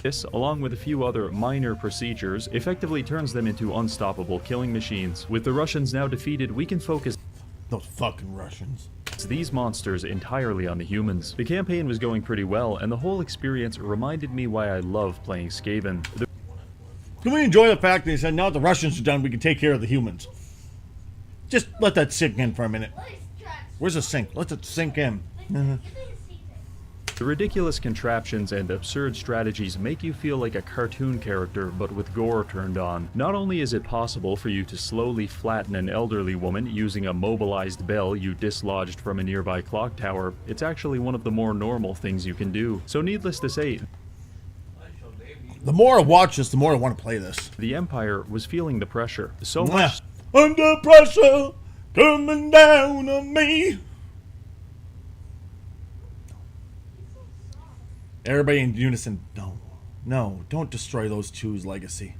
This, along with a few other minor procedures, effectively turns them into unstoppable killing machines. With the Russians now defeated, we can focus those fucking Russians. These monsters entirely on the humans. The campaign was going pretty well, and the whole experience reminded me why I love playing Skaven. Can we enjoy the fact that he said, now that the Russians are done, we can take care of the humans? Just let that sink in for a minute. Where's the sink? Let it sink in. The ridiculous contraptions and absurd strategies make you feel like a cartoon character, but with gore turned on. Not only is it possible for you to slowly flatten an elderly woman using a mobilized bell you dislodged from a nearby clock tower, it's actually one of the more normal things you can do. So needless to say, the more I watch this, the more I want to play this. The Empire was feeling the pressure. So much under pressure coming down on me. Everybody in unison. No, don't destroy those two's legacy.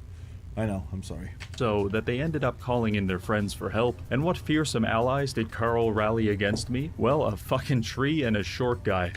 I know, I'm sorry. So that they ended up calling in their friends for help. And what fearsome allies did Carl rally against me? Well, a fucking tree and a short guy.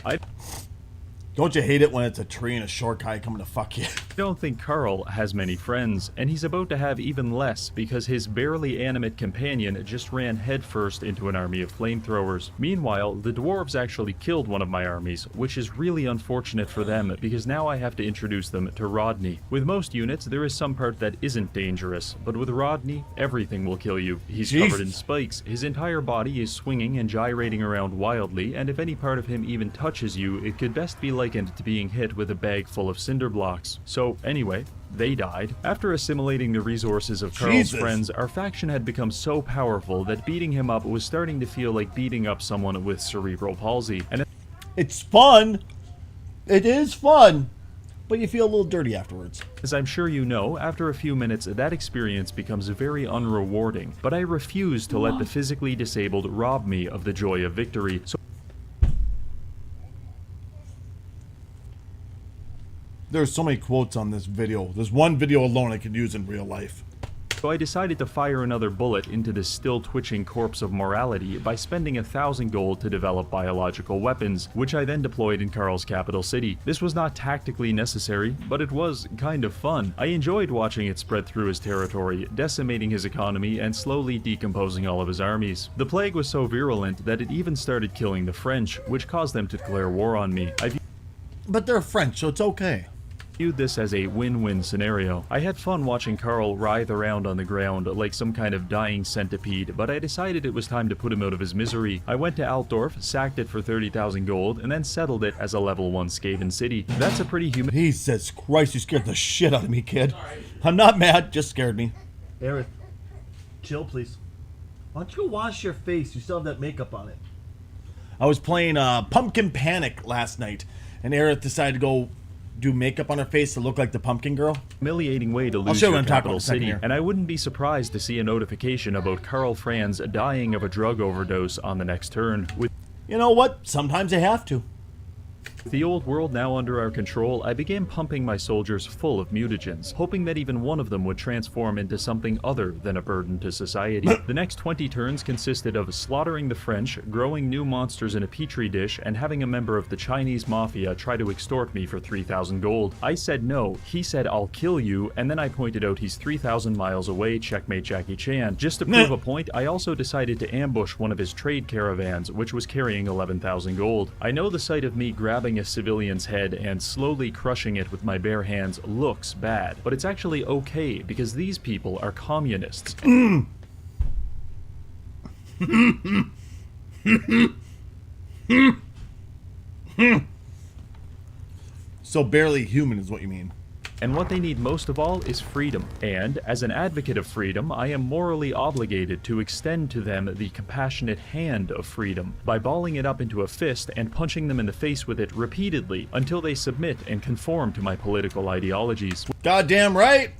Don't you hate it when it's a tree and a short guy coming to fuck you? I don't think Carl has many friends, and he's about to have even less because his barely animate companion just ran headfirst into an army of flamethrowers. Meanwhile, the dwarves actually killed one of my armies, which is really unfortunate for them because now I have to introduce them to Rodney. With most units, there is some part that isn't dangerous, but with Rodney, everything will kill you. He's covered in spikes, his entire body is swinging and gyrating around wildly, and if any part of him even touches you, it could best be likened to being hit with a bag full of cinder blocks. So anyway, they died. After assimilating the resources of Carl's friends, our faction had become so powerful that beating him up was starting to feel like beating up someone with cerebral palsy. And it's fun. It is fun. But you feel a little dirty afterwards. As I'm sure you know, after a few minutes, that experience becomes very unrewarding. But I refuse to let the physically disabled rob me of the joy of victory. So there's so many quotes on this video. There's one video alone I could use in real life. So I decided to fire another bullet into this still twitching corpse of morality by spending 1,000 gold to develop biological weapons, which I then deployed in Carl's capital city. This was not tactically necessary, but it was kind of fun. I enjoyed watching it spread through his territory, decimating his economy and slowly decomposing all of his armies. The plague was so virulent that it even started killing the French, which caused them to declare war on me. But they're French, so it's okay. Viewed this as a win-win scenario. I had fun watching Carl writhe around on the ground like some kind of dying centipede, but I decided it was time to put him out of his misery. I went to Altdorf, sacked it for 30,000 gold, and then settled it as a level 1 Skaven city. That's a pretty human— Jesus Christ, you scared the shit out of me, kid. I'm not mad, just scared me. Aerith, chill please. Why don't you go wash your face? You still have that makeup on it. I was playing Pumpkin Panic last night, and Aerith decided to go do makeup on her face to look like the pumpkin girl. Humiliating way to lose your capital city, and I wouldn't be surprised to see a notification about Karl Franz dying of a drug overdose on the next turn. You know what? Sometimes they have to. With the old world now under our control, I began pumping my soldiers full of mutagens, hoping that even one of them would transform into something other than a burden to society. The next 20 turns consisted of slaughtering the French, growing new monsters in a petri dish, and having a member of the Chinese mafia try to extort me for 3,000 gold. I said no, he said I'll kill you, and then I pointed out he's 3,000 miles away, checkmate Jackie Chan. Just to prove a point, I also decided to ambush one of his trade caravans, which was carrying 11,000 gold. I know the sight of me grabbing a civilian's head and slowly crushing it with my bare hands looks bad, but it's actually okay because these people are communists. So barely human is what you mean. And what they need most of all is freedom. And, as an advocate of freedom, I am morally obligated to extend to them the compassionate hand of freedom by balling it up into a fist and punching them in the face with it repeatedly until they submit and conform to my political ideologies. Goddamn right!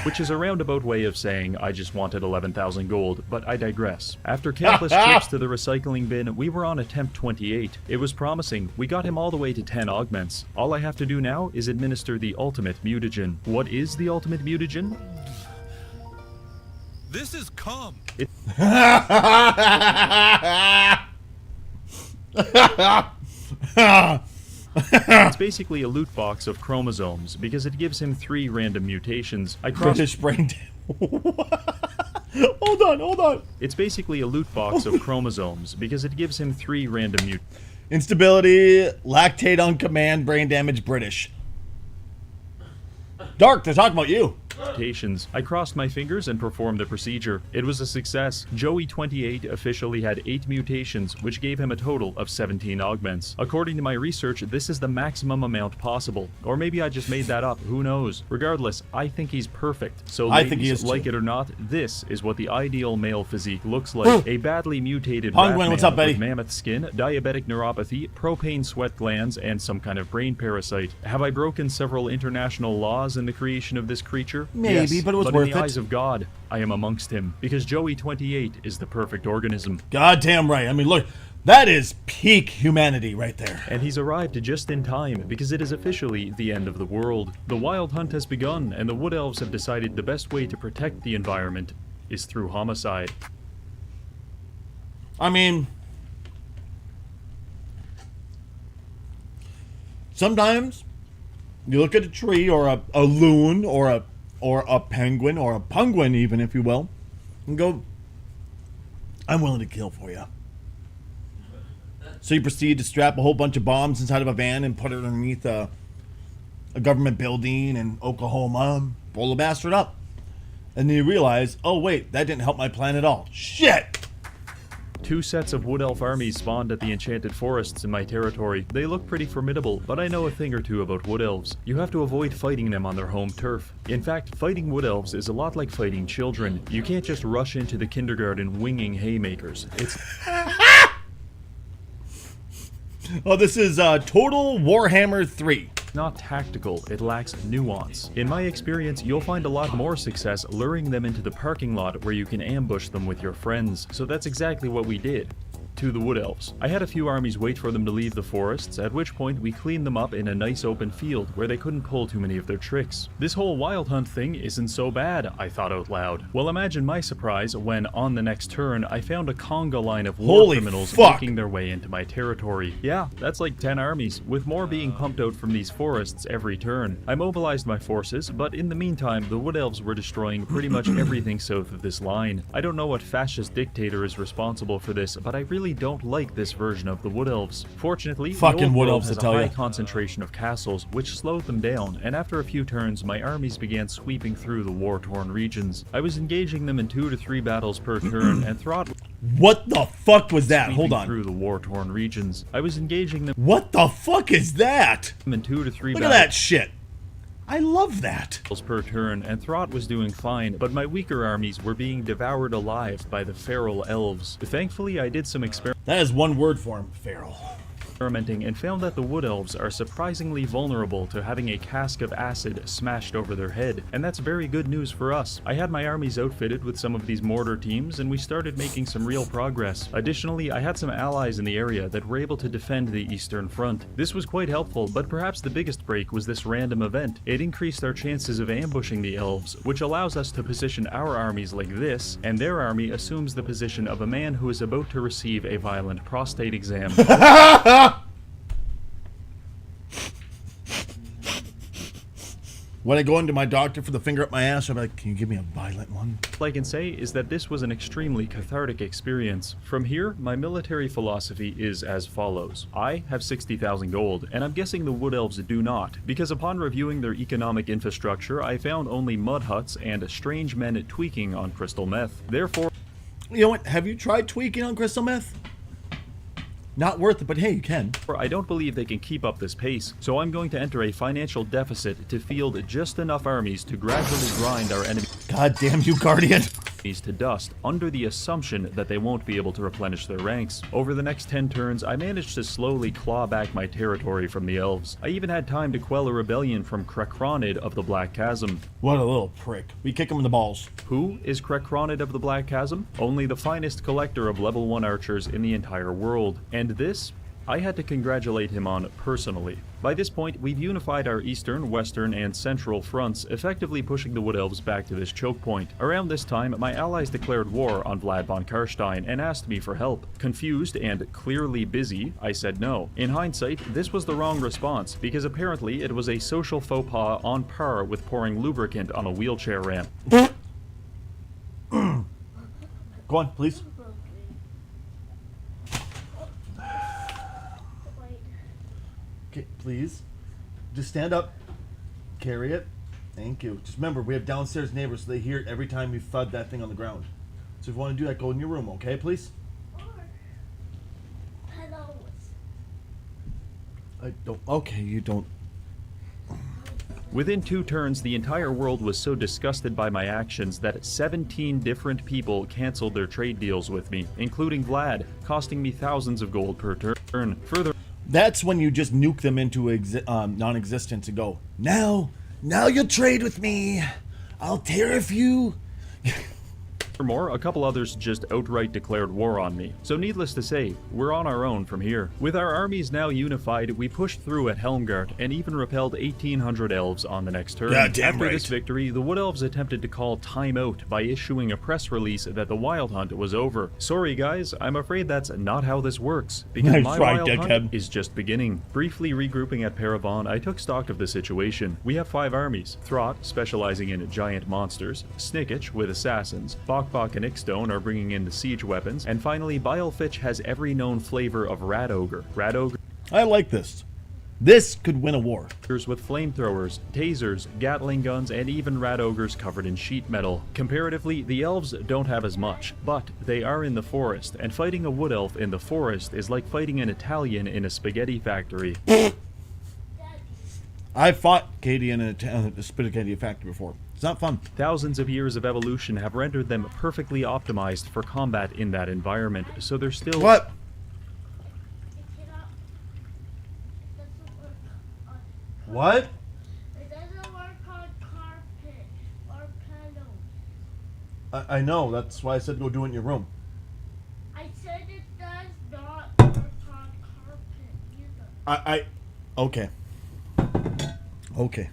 Which is a roundabout way of saying I just wanted 11,000 gold, but I digress. After countless trips to the recycling bin, we were on attempt 28. It was promising. We got him all the way to 10 augments. All I have to do now is administer the ultimate mutagen. What is the ultimate mutagen? This is cum. It's basically a loot box of chromosomes because it gives him 3 random mutations. British brain. Hold on. It's basically a loot box of chromosomes because it gives him 3 random mutations. Instability, lactate on command, brain damage, British. Dark, they're talking about you. I crossed my fingers and performed the procedure. It was a success. Joey 28 officially had 8 mutations, which gave him a total of 17 augments. According to my research, this is the maximum amount possible. Or maybe I just made that up, who knows? Regardless, I think he's perfect. So ladies, I think he is like too. it or not, this is what the ideal male physique looks like. A badly mutated rat Penguin, man what's up, Betty? with mammoth skin, diabetic neuropathy, propane sweat glands, and some kind of brain parasite. Have I broken several international laws in the creation of this creature? Maybe, Yes, but it was in worth the it. eyes of God, I am amongst him, because Joey 28 is the perfect organism. Goddamn right. I mean, look, that is peak humanity right there. And he's arrived just in time, because it is officially the end of the world. The wild hunt has begun, and the wood elves have decided the best way to protect the environment is through homicide. I mean, sometimes You look at a tree or a loon or a penguin or a penguin even, if you will, and go, I'm willing to kill for you. So you proceed to strap a whole bunch of bombs inside of a van and put it underneath a government building in Oklahoma, blow the bastard up. And then you realize, oh wait, that didn't help my plan at all. Shit! 2 sets of wood elf armies spawned at the enchanted forests in my territory. They look pretty formidable, but I know a thing or two about wood elves. You have to avoid fighting them on their home turf. In fact, fighting wood elves is a lot like fighting children. You can't just rush into the kindergarten winging haymakers. It's... Oh, this is Total Warhammer 3. Not tactical, it lacks nuance. In my experience, you'll find a lot more success luring them into the parking lot where you can ambush them with your friends. So that's exactly what we did. To the wood elves. I had a few armies wait for them to leave the forests, at which point we cleaned them up in a nice open field where they couldn't pull too many of their tricks. This whole wild hunt thing isn't so bad, I thought out loud. Well, imagine my surprise when, on the next turn, I found a conga line of war criminals making their way into my territory. Yeah, that's like 10 armies, with more being pumped out from these forests every turn. I mobilized my forces, but in the meantime, the wood elves were destroying pretty much everything south of this line. I don't know what fascist dictator is responsible for this, but I really don't like this version of the wood elves. Fortunately, the old world has a high concentration of castles, which slowed them down, and after a few turns, my armies began sweeping through the war-torn regions. I was engaging them in 2 to 3 battles per turn, and throttling. What the fuck was that? Hold on. Through the war-torn regions. I was engaging them. What the fuck is that? In 2 to 3 Look at that shit. I love that. Per turn, and Throt was doing fine, but my weaker armies were being devoured alive by the feral elves. Thankfully, I did some That is one word for him, feral. Experimenting and found that the wood elves are surprisingly vulnerable to having a cask of acid smashed over their head, and that's very good news for us. I had my armies outfitted with some of these mortar teams, and we started making some real progress. Additionally, I had some allies in the area that were able to defend the eastern front. This was quite helpful, but perhaps the biggest break was this random event. It increased our chances of ambushing the elves, which allows us to position our armies like this, and their army assumes the position of a man who is about to receive a violent prostate exam. When I go into my doctor for the finger up my ass, I'm like, can you give me a violent one? All I can say is that this was an extremely cathartic experience. From here, my military philosophy is as follows. I have 60,000 gold, and I'm guessing the wood elves do not, because upon reviewing their economic infrastructure, I found only mud huts and strange men tweaking on crystal meth. Therefore... You know what? Have you tried tweaking on crystal meth? Not worth it, but hey, you can. I don't believe they can keep up this pace, so I'm going to enter a financial deficit to field just enough armies to gradually grind our enemies. God damn you, Guardian! To dust, under the assumption that they won't be able to replenish their ranks. Over the next 10 turns, I managed to slowly claw back my territory from the elves. I even had time to quell a rebellion from Krekronid of the Black Chasm. What a little prick. We kick him in the balls. Who is Krekronid of the Black Chasm? Only the finest collector of level 1 archers in the entire world. And this, I had to congratulate him on personally. By this point, we've unified our eastern, western, and central fronts, effectively pushing the Wood Elves back to this choke point. Around this time, my allies declared war on Vlad von Karstein and asked me for help. Confused and clearly busy, I said no. In hindsight, this was the wrong response, because apparently it was a social faux pas on par with pouring lubricant on a wheelchair ramp. Go on, please. Okay, please. Just stand up. Carry it. Thank you. Just remember, we have downstairs neighbors, so they hear it every time we thud that thing on the ground. So if you want to do that, go in your room, okay, please? Hello. I don't. Okay, you don't. Within 2 turns, the entire world was so disgusted by my actions that 17 different people canceled their trade deals with me, including Vlad, costing me thousands of gold per turn. Further, that's when you just nuke them into non-existence and go, now you'll trade with me. I'll tariff you. Furthermore, a couple others just outright declared war on me. So needless to say, we're on our own from here. With our armies now unified, we pushed through at Helmgart and even repelled 1,800 elves on the next turn. After this victory, the Wood Elves attempted to call time out by issuing a press release that the Wild Hunt was over. Sorry guys, I'm afraid that's not how this works, because my Wild Hunt is just beginning. Briefly regrouping at Paravon, I took stock of the situation. We have 5 armies. Throt, specializing in giant monsters, Snickich with assassins, Bok and Ixstone are bringing in the siege weapons, and finally Bilefitch has every known flavor of Rat Ogre. I like this. This could win a war. With flamethrowers, tasers, Gatling guns, and even rat ogres covered in sheet metal. Comparatively, the elves don't have as much, but they are in the forest, and fighting a wood elf in the forest is like fighting an Italian in a spaghetti factory. I fought Katie in a spaghetti factory before. It's not fun. Thousands of years of evolution have rendered them perfectly optimized for combat in that environment, so they're still... What? What? It doesn't work on carpet or pillows. I know. That's why I said go do it in your room. I said it does not work on carpet either. Okay. Okay.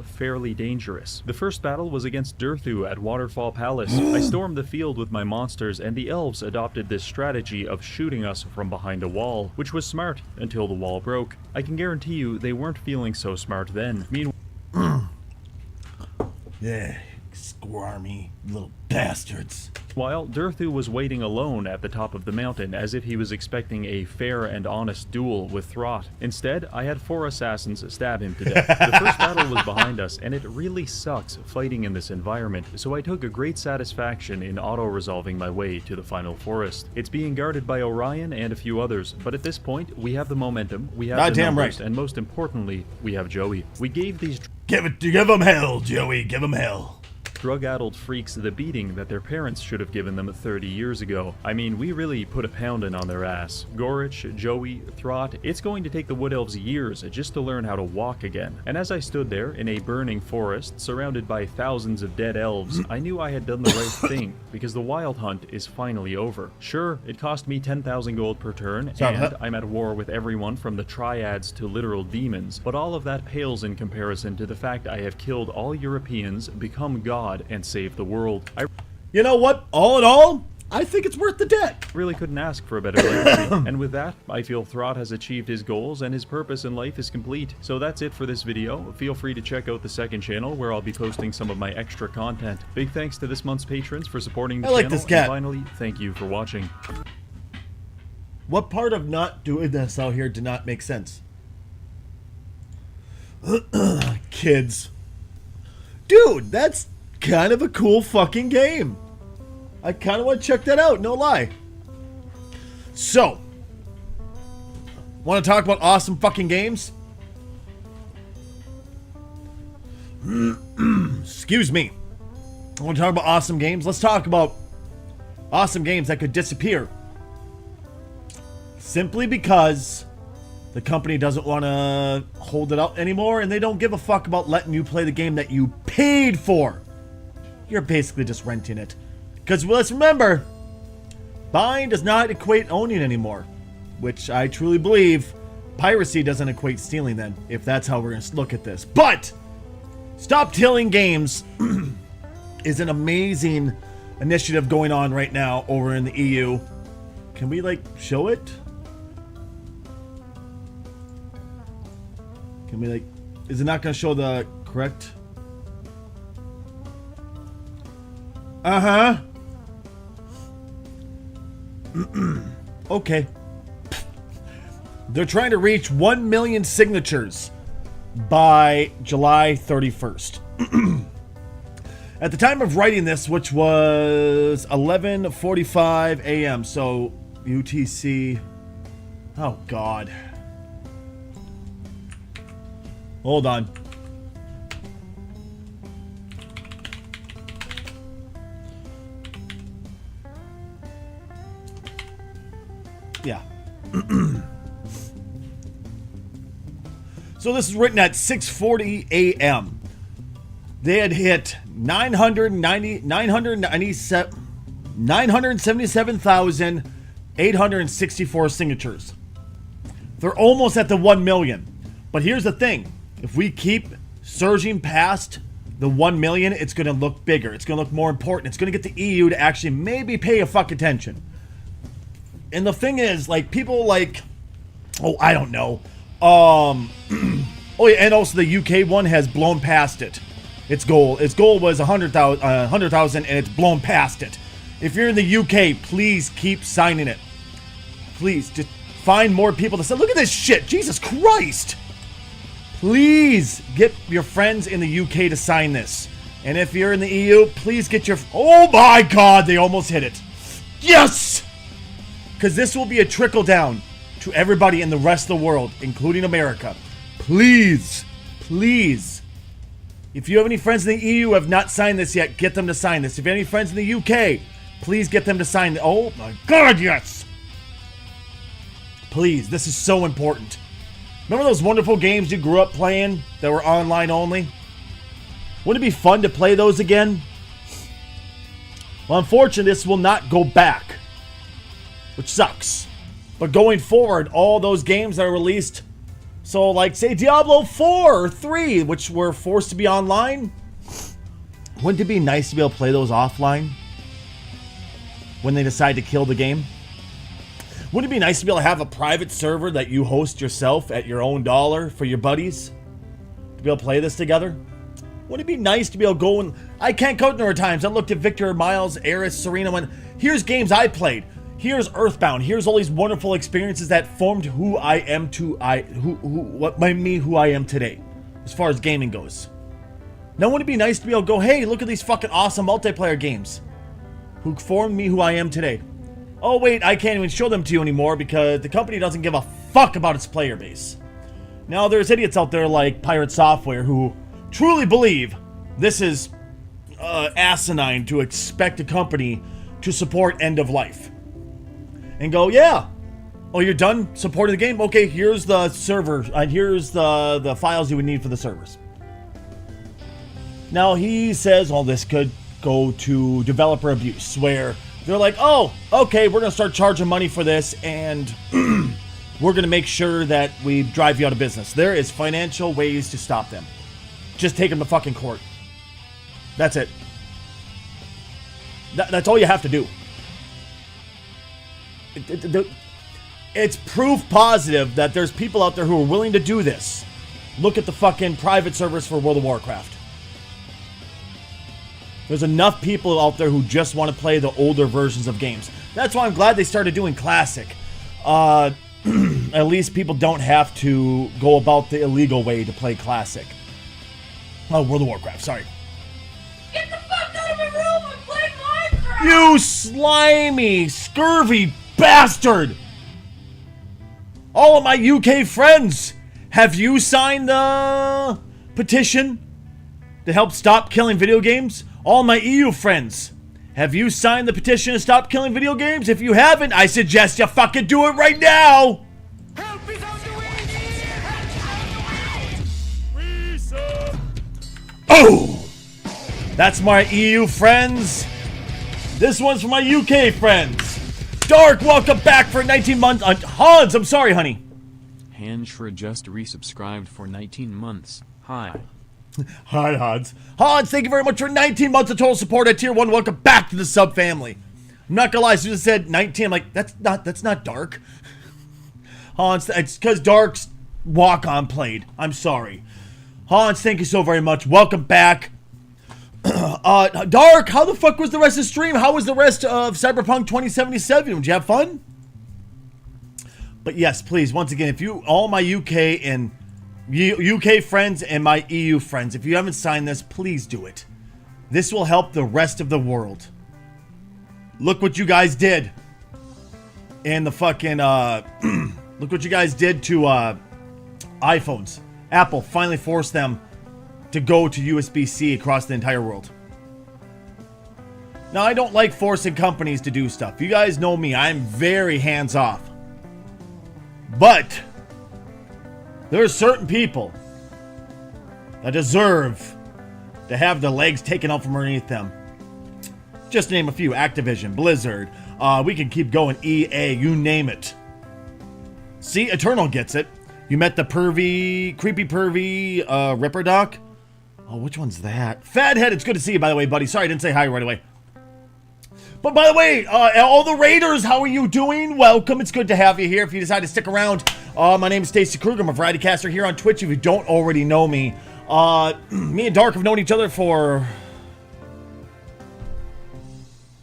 Fairly dangerous. The first battle was against Durthu at Waterfall Palace. I stormed the field with my monsters, and the elves adopted this strategy of shooting us from behind a wall, which was smart until the wall broke. I can guarantee you they weren't feeling so smart then. Meanwhile, yeah, squirmy little bastards. While Durthu was waiting alone at the top of the mountain as if he was expecting a fair and honest duel with Throt. Instead, I had 4 assassins stab him to death. The first battle was behind us, and it really sucks fighting in this environment, so I took a great satisfaction in auto-resolving my way to the final forest. It's being guarded by Orion and a few others, but at this point, we have the momentum, we have the numbers, and most importantly, we have Joey. We gave these... Give him hell, Joey, give him hell. Drug-addled freaks the beating that their parents should have given them 30 years ago. I mean, we really put a pounding on their ass. Gorich, Joey, Throt, it's going to take the Wood Elves years just to learn how to walk again. And as I stood there in a burning forest, surrounded by thousands of dead elves, I knew I had done the right thing, because the Wild Hunt is finally over. Sure, it cost me 10,000 gold per turn, and I'm at war with everyone from the Triads to literal demons, but all of that pales in comparison to the fact I have killed all Europeans, become God, and save the world. You know what? All in all, I think it's worth the debt. Really couldn't ask for a better legacy. And with that, I feel Throt has achieved his goals and his purpose in life is complete. So that's it for this video. Feel free to check out the second channel where I'll be posting some of my extra content. Big thanks to this month's patrons for supporting the channel. This cat. And finally, thank you for watching. What part of not doing this out here did not make sense? Kids. Dude, that's kind of a cool fucking game. I kind of want to check that out, no lie. So, want to talk about awesome fucking games? Excuse me. I want to talk about awesome games. Let's talk about awesome games that could disappear simply because the company doesn't want to hold it out anymore and they don't give a fuck about letting you play the game that you paid for. You're basically just renting it. Because let's remember, buying does not equate owning anymore. Which I truly believe piracy doesn't equate stealing then, if that's how we're going to look at this. But Stop Tilling Games is an amazing initiative going on right now over in the EU. Can we, like, show it? Can we, like... Is it not going to show the correct... Uh-huh. Okay. They're trying to reach 1 million signatures by July 31st. At the time of writing this, which was 11:45 a.m., so UTC... Oh, God. Hold on. Yeah. So this is written at 6:40 a.m. They had hit 977,864 signatures. They're almost at the 1 million. But here's the thing. If we keep surging past the 1 million, it's going to look bigger. It's going to look more important. It's going to get the EU to actually maybe pay a fuck attention. And the thing is, like, people like... Oh, I don't know. Oh, yeah, and also the UK one has blown past it. Its goal was 100,000, and it's blown past it. If you're in the UK, please keep signing it. Please, just find more people to say, look at this shit, Jesus Christ. Please get your friends in the UK to sign this. And if you're in the EU, please get your... Oh my God, they almost hit it. Yes! Because this will be a trickle down to everybody in the rest of the world, including America. Please, please. If you have any friends in the EU who have not signed this yet, get them to sign this. If you have any friends in the UK, please get them to sign it. Oh my God, yes! Please, this is so important. Remember those wonderful games you grew up playing that were online only? Wouldn't it be fun to play those again? Well, unfortunately, this will not go back, which sucks. But going forward, all those games that are released, so like say Diablo 4 or 3, which were forced to be online, wouldn't it be nice to be able to play those offline when they decide to kill the game? Wouldn't it be nice to be able to have a private server that you host yourself at your own dollar for your buddies? To be able to play this together? Wouldn't it be nice to be able to go and... I can't count the number of times I looked at Victor, Miles, Eris, Serena, and went, here's games I played. Here's Earthbound. Here's all these wonderful experiences that formed who I am what made me who I am today, as far as gaming goes. Now, wouldn't it be nice to be able to go, hey, look at these fucking awesome multiplayer games who formed me who I am today? Oh, wait, I can't even show them to you anymore because the company doesn't give a fuck about its player base. Now, there's idiots out there like Pirate Software who truly believe this is asinine to expect a company to support end of life. And go, yeah. Oh, you're done supporting the game? Okay, here's the server. Here's the files you would need for the servers. Now, he says all this could go to developer abuse, where they're like, oh, okay, we're going to start charging money for this, and we're going to make sure that we drive you out of business. There is financial ways to stop them. Just take them to fucking court. That's it. That's all you have to do. It's proof positive that there's people out there who are willing to do this. Look at the fucking private servers for World of Warcraft. There's enough people out there who just want to play the older versions of games. That's why I'm glad they started doing Classic. At least people don't have to go about the illegal way to play Classic. Oh, World of Warcraft, sorry. Get the fuck out of my room and play Minecraft! You slimy, scurvy bastard! All of my UK friends, have you signed the petition to help stop killing video games? All my EU friends, have you signed the petition to stop killing video games? If you haven't, I suggest you fucking do it right now! Help is on the way! Help is on the way! Oh! That's my EU friends. This one's for my UK friends. Dark, welcome back for 19 months. Hans, I'm sorry, honey. Hanshra just resubscribed for 19 months. Hi. Hi, Hans. Hans, thank you very much for 19 months of total support at Tier 1. Welcome back to the sub family. I'm not gonna lie, as soon as I said 19, I'm like, that's not Dark. Hans, it's because Dark's walk-on played. I'm sorry. Hans, thank you so very much. Welcome back. Dark, how the fuck was the rest of the stream? How was the rest of Cyberpunk 2077? Did you have fun? But yes, please, once again, if you, all my UK friends and my EU friends, if you haven't signed this, please do it. This will help the rest of the world. Look what you guys did. And the fucking, look what you guys did to, iPhones. Apple finally forced them to go to USB-C across the entire world. Now, I don't like forcing companies to do stuff. You guys know me. I'm very hands-off. But there are certain people that deserve to have the legs taken out from underneath them. Just to name a few. Activision, Blizzard, we can keep going. EA, you name it. See, Eternal gets it. You met the creepy pervy, Ripper Doc? Oh, which one's that? Fathead, it's good to see you, by the way, buddy. Sorry I didn't say hi right away. But by the way, all the Raiders, how are you doing? Welcome. It's good to have you here. If you decide to stick around, my name is Stacy Kruger. I'm a variety caster here on Twitch. If you don't already know me, me and Dark have known each other for...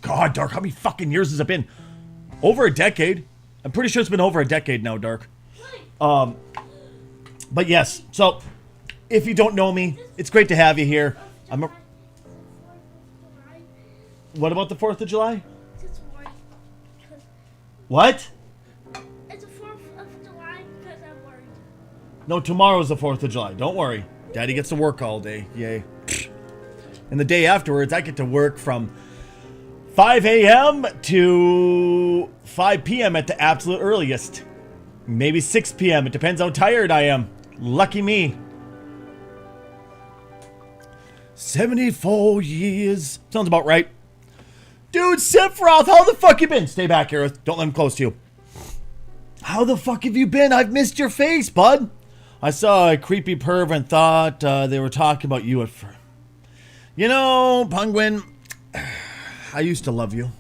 God, Dark, how many fucking years has it been? Over a decade. I'm pretty sure it's been over a decade now, Dark. But yes, so if you don't know me, it's great to have you here. What about the 4th of July? What? It's the 4th of July because I'm worried. No, tomorrow's the 4th of July. Don't worry. Daddy gets to work all day. Yay. And the day afterwards, I get to work from 5 a.m. to 5 p.m. at the absolute earliest. Maybe 6 p.m. It depends how tired I am. Lucky me. 74 years. Sounds about right. Dude, Sephiroth, how the fuck you been? Stay back, Aerith. Don't let him close to you. How the fuck have you been? I've missed your face, bud. I saw a creepy perv and thought they were talking about you at first. You know, Penguin, I used to love you.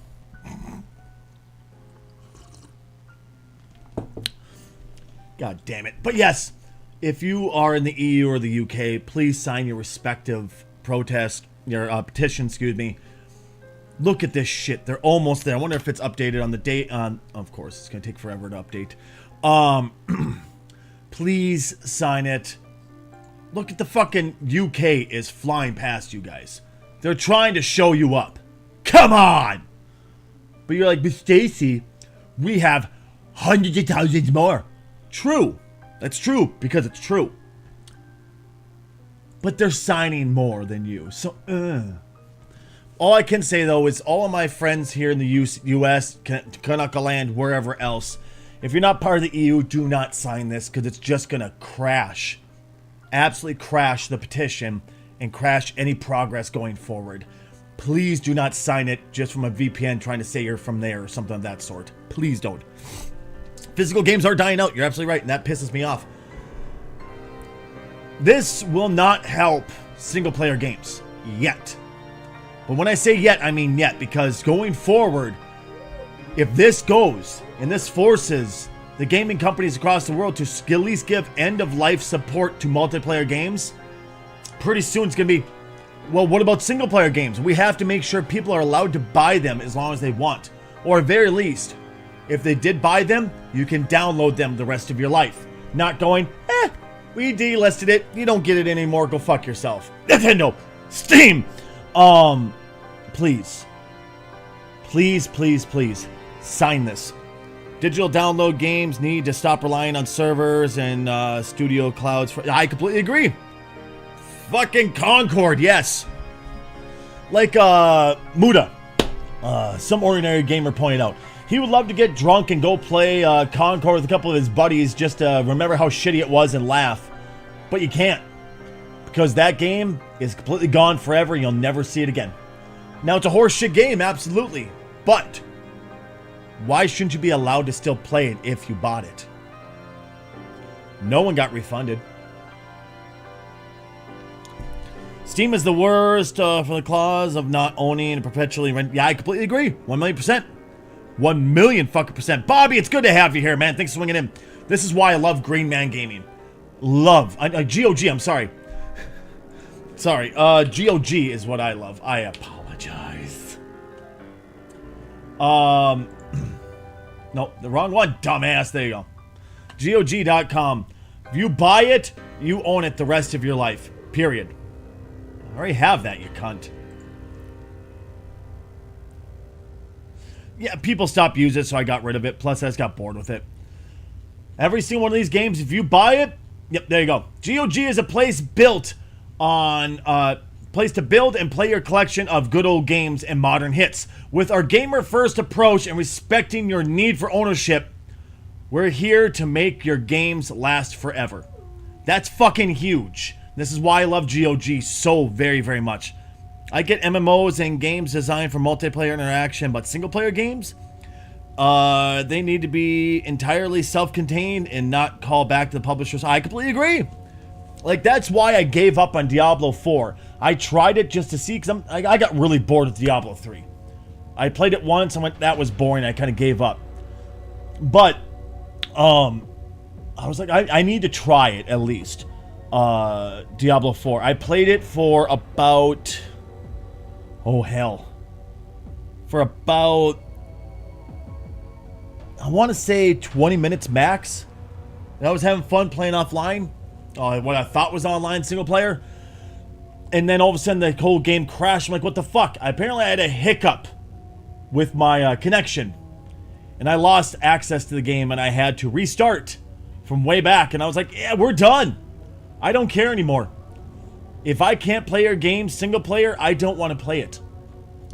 God damn it. But yes, if you are in the EU or the UK, please sign your respective petition, excuse me. Look at this shit. They're almost there. I wonder if it's updated on the date. Of course, it's going to take forever to update. Please sign it. Look at the fucking UK is flying past you guys. They're trying to show you up. Come on! But you're like, but Stacy, we have hundreds of thousands more. True. That's true because it's true. But they're signing more than you. So, all I can say, though, is all of my friends here in the U.S., Kanakaland, wherever else, if you're not part of the EU, do not sign this because it's just going to crash. Absolutely crash the petition and crash any progress going forward. Please do not sign it just from a VPN trying to say you're from there or something of that sort. Please don't. Physical games are dying out. You're absolutely right, and that pisses me off. This will not help single-player games. Yet. But when I say yet, I mean yet, because going forward, if this goes, and this forces the gaming companies across the world to at least give end-of-life support to multiplayer games, pretty soon it's going to be, well, what about single-player games? We have to make sure people are allowed to buy them as long as they want. Or at very least, if they did buy them, you can download them the rest of your life. Not going, we delisted it, you don't get it anymore, go fuck yourself. Nintendo, Steam, please, sign this. Digital download games need to stop relying on servers and studio clouds. I completely agree. Fucking Concord, yes. Like Muda, some ordinary gamer pointed out. He would love to get drunk and go play Concord with a couple of his buddies just to remember how shitty it was and laugh. But you can't. Because that game is completely gone forever and you'll never see it again. Now, it's a horseshit game, absolutely. But why shouldn't you be allowed to still play it if you bought it? No one got refunded. Steam is the worst for the clause of not owning and perpetually rent. Yeah, I completely agree. 1,000,000%. 1,000,000 fucking percent. Bobby, it's good to have you here, man. Thanks for swinging in. This is why I love Green Man Gaming. Love. GOG, I'm sorry. Sorry. GOG is what I love. I apologize. No, the wrong one. Dumbass. There you go. GOG.com. If you buy it, you own it the rest of your life. Period. I already have that, you cunt. Yeah, people stopped using it, so I got rid of it. Plus, I just got bored with it. Every single one of these games, if you buy it, yep, there you go. GOG is a place built on, place to build and play your collection of good old games and modern hits. With our gamer-first approach and respecting your need for ownership, we're here to make your games last forever. That's fucking huge. This is why I love GOG so very, very much. I get MMOs and games designed for multiplayer interaction, but single-player games, they need to be entirely self-contained and not call back to the publishers. I completely agree. Like, that's why I gave up on Diablo 4. I tried it just to see, because I got really bored with Diablo 3. I played it once and went, that was boring. I kind of gave up. But, I was like, I need to try it at least. Diablo 4. I played it for about... Oh, hell. For about... I want to say 20 minutes max. And I was having fun playing offline. What I thought was online single player. And then all of a sudden the whole game crashed. I'm like, what the fuck? Apparently I had a hiccup with my connection. And I lost access to the game and I had to restart from way back. And I was like, yeah, we're done. I don't care anymore. If I can't play your game single player, I don't want to play it.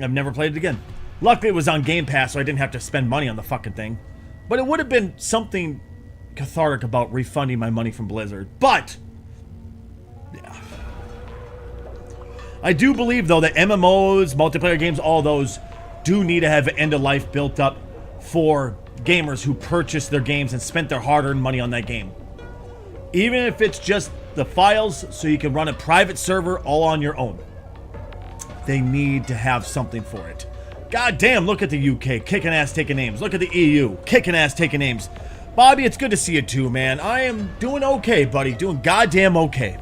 I've never played it again. Luckily it was on Game Pass, so I didn't have to spend money on the fucking thing. But it would have been something cathartic about refunding my money from Blizzard. But, yeah. I do believe, though, that MMOs, multiplayer games, all those do need to have an end of life built up for gamers who purchased their games and spent their hard-earned money on that game. Even if it's just the files so you can run a private server all on your own. They need to have something for it. God damn, look at the UK, kicking ass, taking names. Look at the EU, kicking ass, taking names. Bobby, it's good to see you too, man. I am doing okay, buddy. Doing goddamn okay.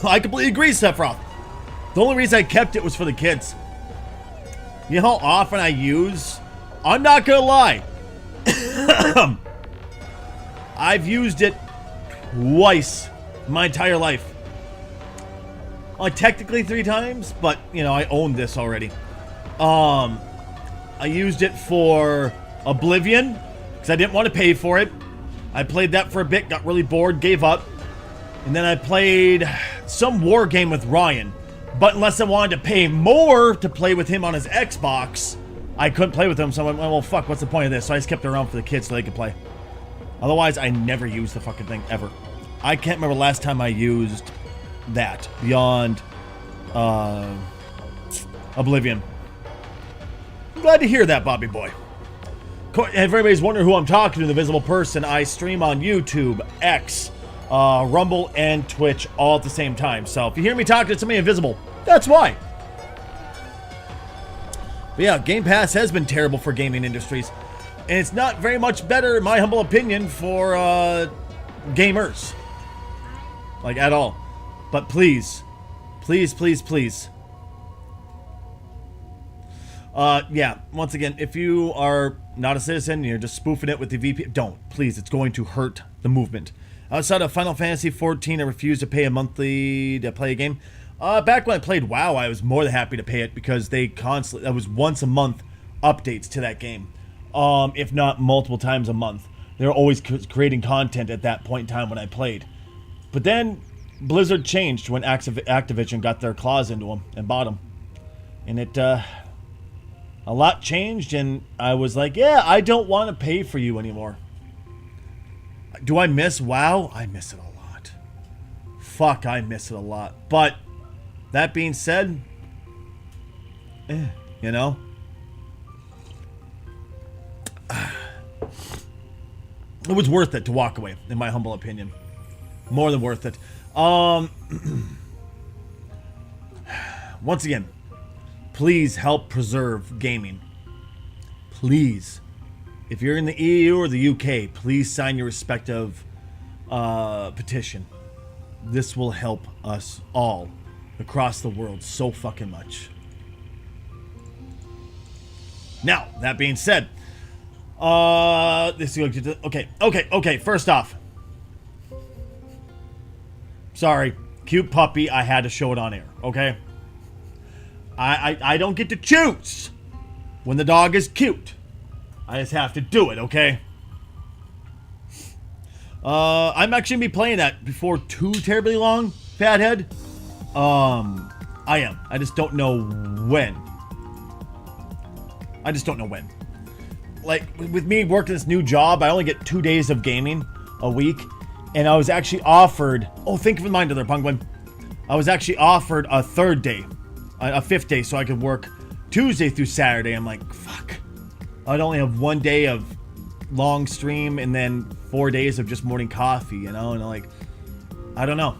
I completely agree, Sephiroth. The only reason I kept it was for the kids. You know how often I use... I'm not gonna lie. I've used it twice in my entire life. Well, technically 3 times, but, you know, I own this already. I used it for Oblivion, because I didn't want to pay for it. I played that for a bit, got really bored, gave up. And then I played some war game with Ryan. But unless I wanted to pay more to play with him on his Xbox, I couldn't play with him. So I went, well, fuck, what's the point of this? So I just kept it around for the kids so they could play. Otherwise, I never used the fucking thing, ever. I can't remember the last time I used that beyond Oblivion. I'm glad to hear that, Bobby boy. If everybody's wondering who I'm talking to, the visible person, I stream on YouTube, X, Rumble, and Twitch all at the same time. So if you hear me talking to somebody invisible, that's why. But yeah, Game Pass has been terrible for gaming industries. And it's not very much better, in my humble opinion, for gamers. Like, at all. But please. Please, please, please. Yeah, once again, if you are not a citizen, you're just spoofing it with the VP, don't. Please, it's going to hurt the movement. Outside of Final Fantasy XIV, I refused to pay a monthly to play a game. Back when I played WoW, I was more than happy to pay it because they constantly, that was once a month updates to that game. If not multiple times a month. They were always creating content at that point in time when I played. But then Blizzard changed when Activision got their claws into them and bought them. And it, a lot changed, and I was like, yeah, I don't want to pay for you anymore. Do I miss WoW? I miss it a lot. Fuck, I miss it a lot. But, that being said, you know? It was worth it to walk away, in my humble opinion. More than worth it. Once again, please help preserve gaming. Please. If you're in the EU or the UK, please sign your respective petition. This will help us all across the world so fucking much. Now, that being said, this is okay. First off, sorry, cute puppy. I had to show it on air. Okay, I don't get to choose when the dog is cute. I just have to do it. Okay. I'm actually gonna be playing that before too terribly long, Fathead. I am. I just don't know when. like, with me working this new job, I only get 2 days of gaming a week. And I was actually offered, oh, think of in mind there, Penguin. I was actually offered a third day, a fifth day, so I could work Tuesday through Saturday. I'm like, fuck. I'd only have 1 day of long stream and then 4 days of just morning coffee, you know? And I'm like, I don't know.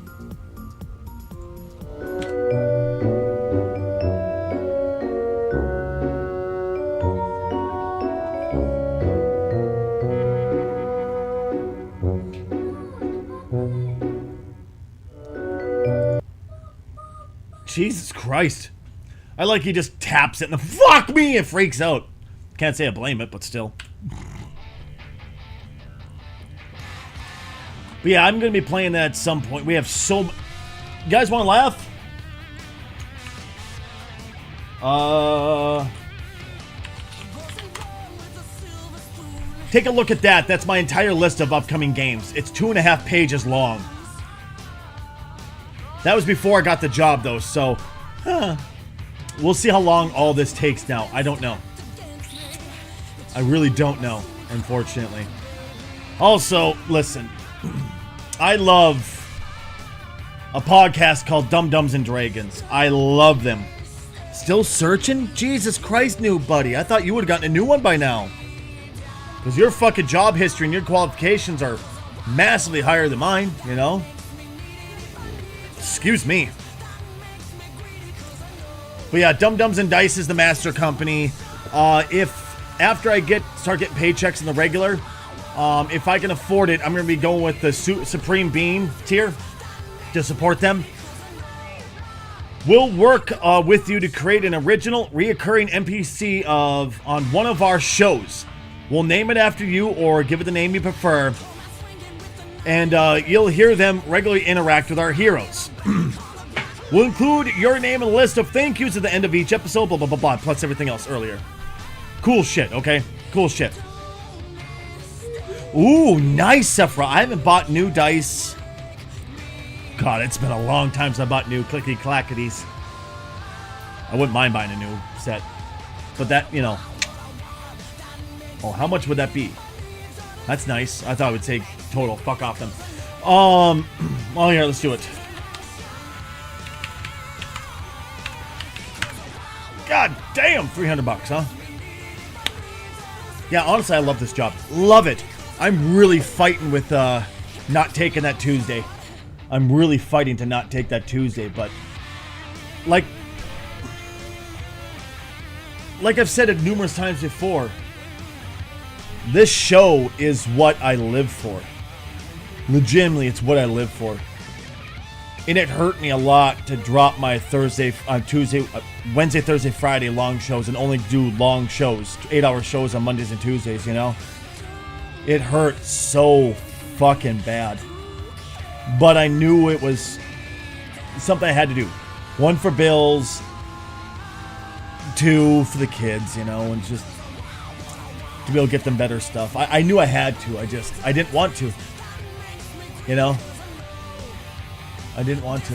Jesus Christ. I like he just taps it and the fuck me, it freaks out. Can't say I blame it, but still. But yeah, I'm going to be playing that at some point. We have so much. You guys want to laugh? Take a look at that. That's my entire list of upcoming games. It's 2.5 pages long. That was before I got the job, though, so... We'll see how long all this takes now. I don't know. I really don't know, unfortunately. Also, listen. I love a podcast called Dum Dums and Dragons. I love them. Still searching? Jesus Christ, new buddy. I thought you would have gotten a new one by now. Because your fucking job history and your qualifications are massively higher than mine, you know? Excuse me. But yeah, Dum Dums and Dice is the master company. If after I start getting paychecks in the regular, if I can afford it, I'm going to be going with the Supreme Bean tier to support them. We'll work with you to create an original, reoccurring NPC on one of our shows. We'll name it after you or give it the name you prefer. And you'll hear them regularly interact with our heroes. We'll include your name in a list of thank yous at the end of each episode, blah, blah, blah, blah, plus everything else earlier. Cool shit, okay? Cool shit. Ooh, nice, Sephra. I haven't bought new dice. God, it's been a long time since I bought new clicky-clackities. I wouldn't mind buying a new set. But that, you know. Oh, how much would that be? That's nice. I thought I would say total. Fuck off them. Well, here, let's do it. God damn, $300, huh? Yeah, honestly, I love this job. Love it. I'm really fighting with not taking that Tuesday. I'm really fighting to not take that Tuesday, but like I've said it numerous times before, this show is what I live for. Legitimately, it's what I live for. And it hurt me a lot to drop my Wednesday, Thursday, Friday long shows and only do long shows, 8-hour shows on Mondays and Tuesdays, you know? It hurt so fucking bad. But I knew it was something I had to do. 1 for bills, 2 for the kids, you know, and just to be able to get them better stuff. I knew I had to. I didn't want to. You know? I didn't want to.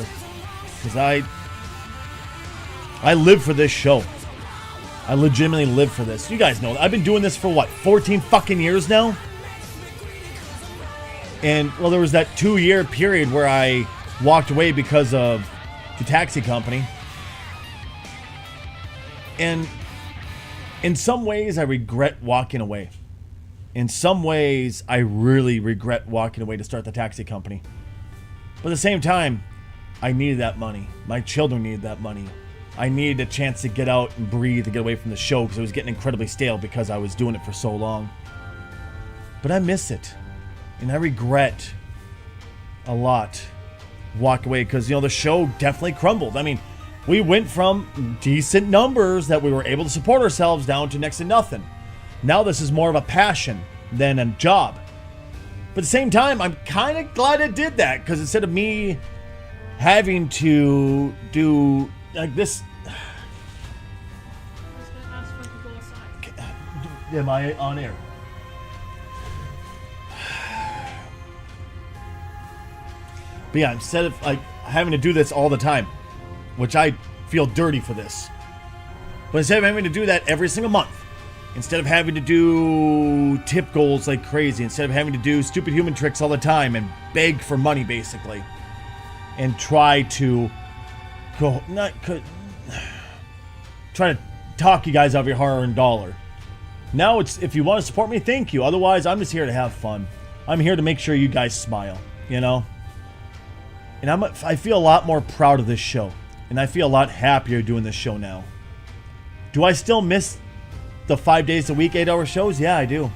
Because I live for this show. I legitimately live for this. You guys know, I've been doing this for what, 14 fucking years now? And, well, there was that 2-year period where I walked away because of the taxi company. And in some ways, I regret walking away. In some ways, I really regret walking away to start the taxi company. But at the same time, I needed that money. My children needed that money. I needed a chance to get out and breathe and get away from the show because it was getting incredibly stale because I was doing it for so long. But I miss it. And I regret a lot walk away because, you know, the show definitely crumbled. I mean, we went from decent numbers that we were able to support ourselves down to next to nothing. Now this is more of a passion than a job. But at the same time, I'm kind of glad it did that because instead of me having to do like this... Am I on air? But yeah, instead of like having to do this all the time, which I feel dirty for this, but instead of having to do that every single month, Instead of having to do tip goals like crazy, instead of having to do stupid human tricks all the time and beg for money basically, and try to try to talk you guys out of your hard-earned dollar. Now it's, if you want to support me, thank you. Otherwise, I'm just here to have fun. I'm here to make sure you guys smile, you know? And I feel a lot more proud of this show. And I feel a lot happier doing this show now. Do I still miss the 5 days a week, 8-hour shows? Yeah, I do.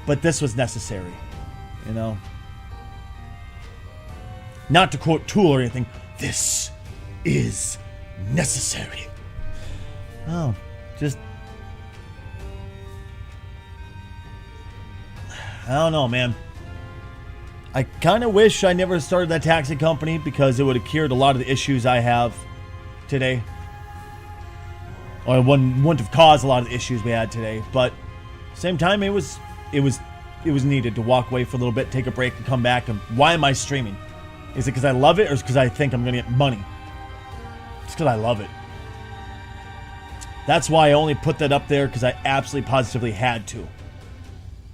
But this was necessary, you know? Not to quote Tool or anything, this is necessary. Oh, just... I don't know, man. I kind of wish I never started that taxi company because it would have cured a lot of the issues I have today. Or it wouldn't have caused a lot of the issues we had today. But same time, it was needed to walk away for a little bit, take a break, and come back. And why am I streaming? Is it because I love it, or is it because I think I'm going to get money? It's because I love it. That's why I only put that up there, because I absolutely positively had to.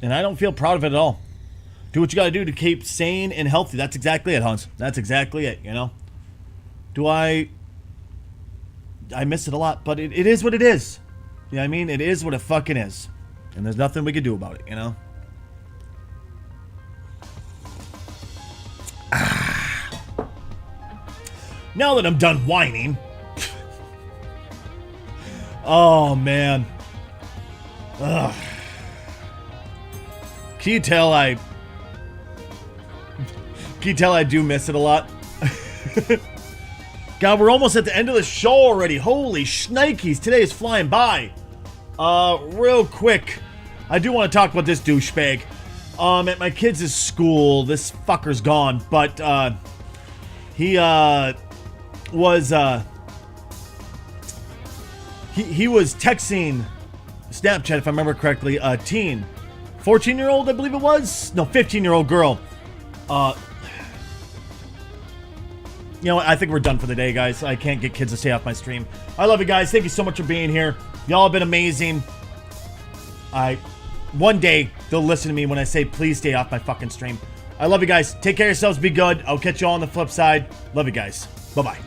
And I don't feel proud of it at all. Do what you got to do to keep sane and healthy. That's exactly it, Hans. That's exactly it, you know? I miss it a lot, but it is what it is. You know what I mean? It is what it fucking is. And there's nothing we can do about it, you know? Now that I'm done whining. Oh, man. Ugh. Can you tell I do miss it a lot? God, we're almost at the end of the show already. Holy shnikes, today is flying by. Real quick, I do want to talk about this douchebag. At my kids' school, this fucker's gone, but he was texting Snapchat, if I remember correctly, a teen. 14-year-old, I believe it was? No, 15-year-old girl. You know what? I think we're done for the day, guys. I can't get kids to stay off my stream. I love you guys. Thank you so much for being here. Y'all have been amazing. One day, they'll listen to me when I say, please stay off my fucking stream. I love you guys. Take care of yourselves. Be good. I'll catch you all on the flip side. Love you guys. Bye-bye.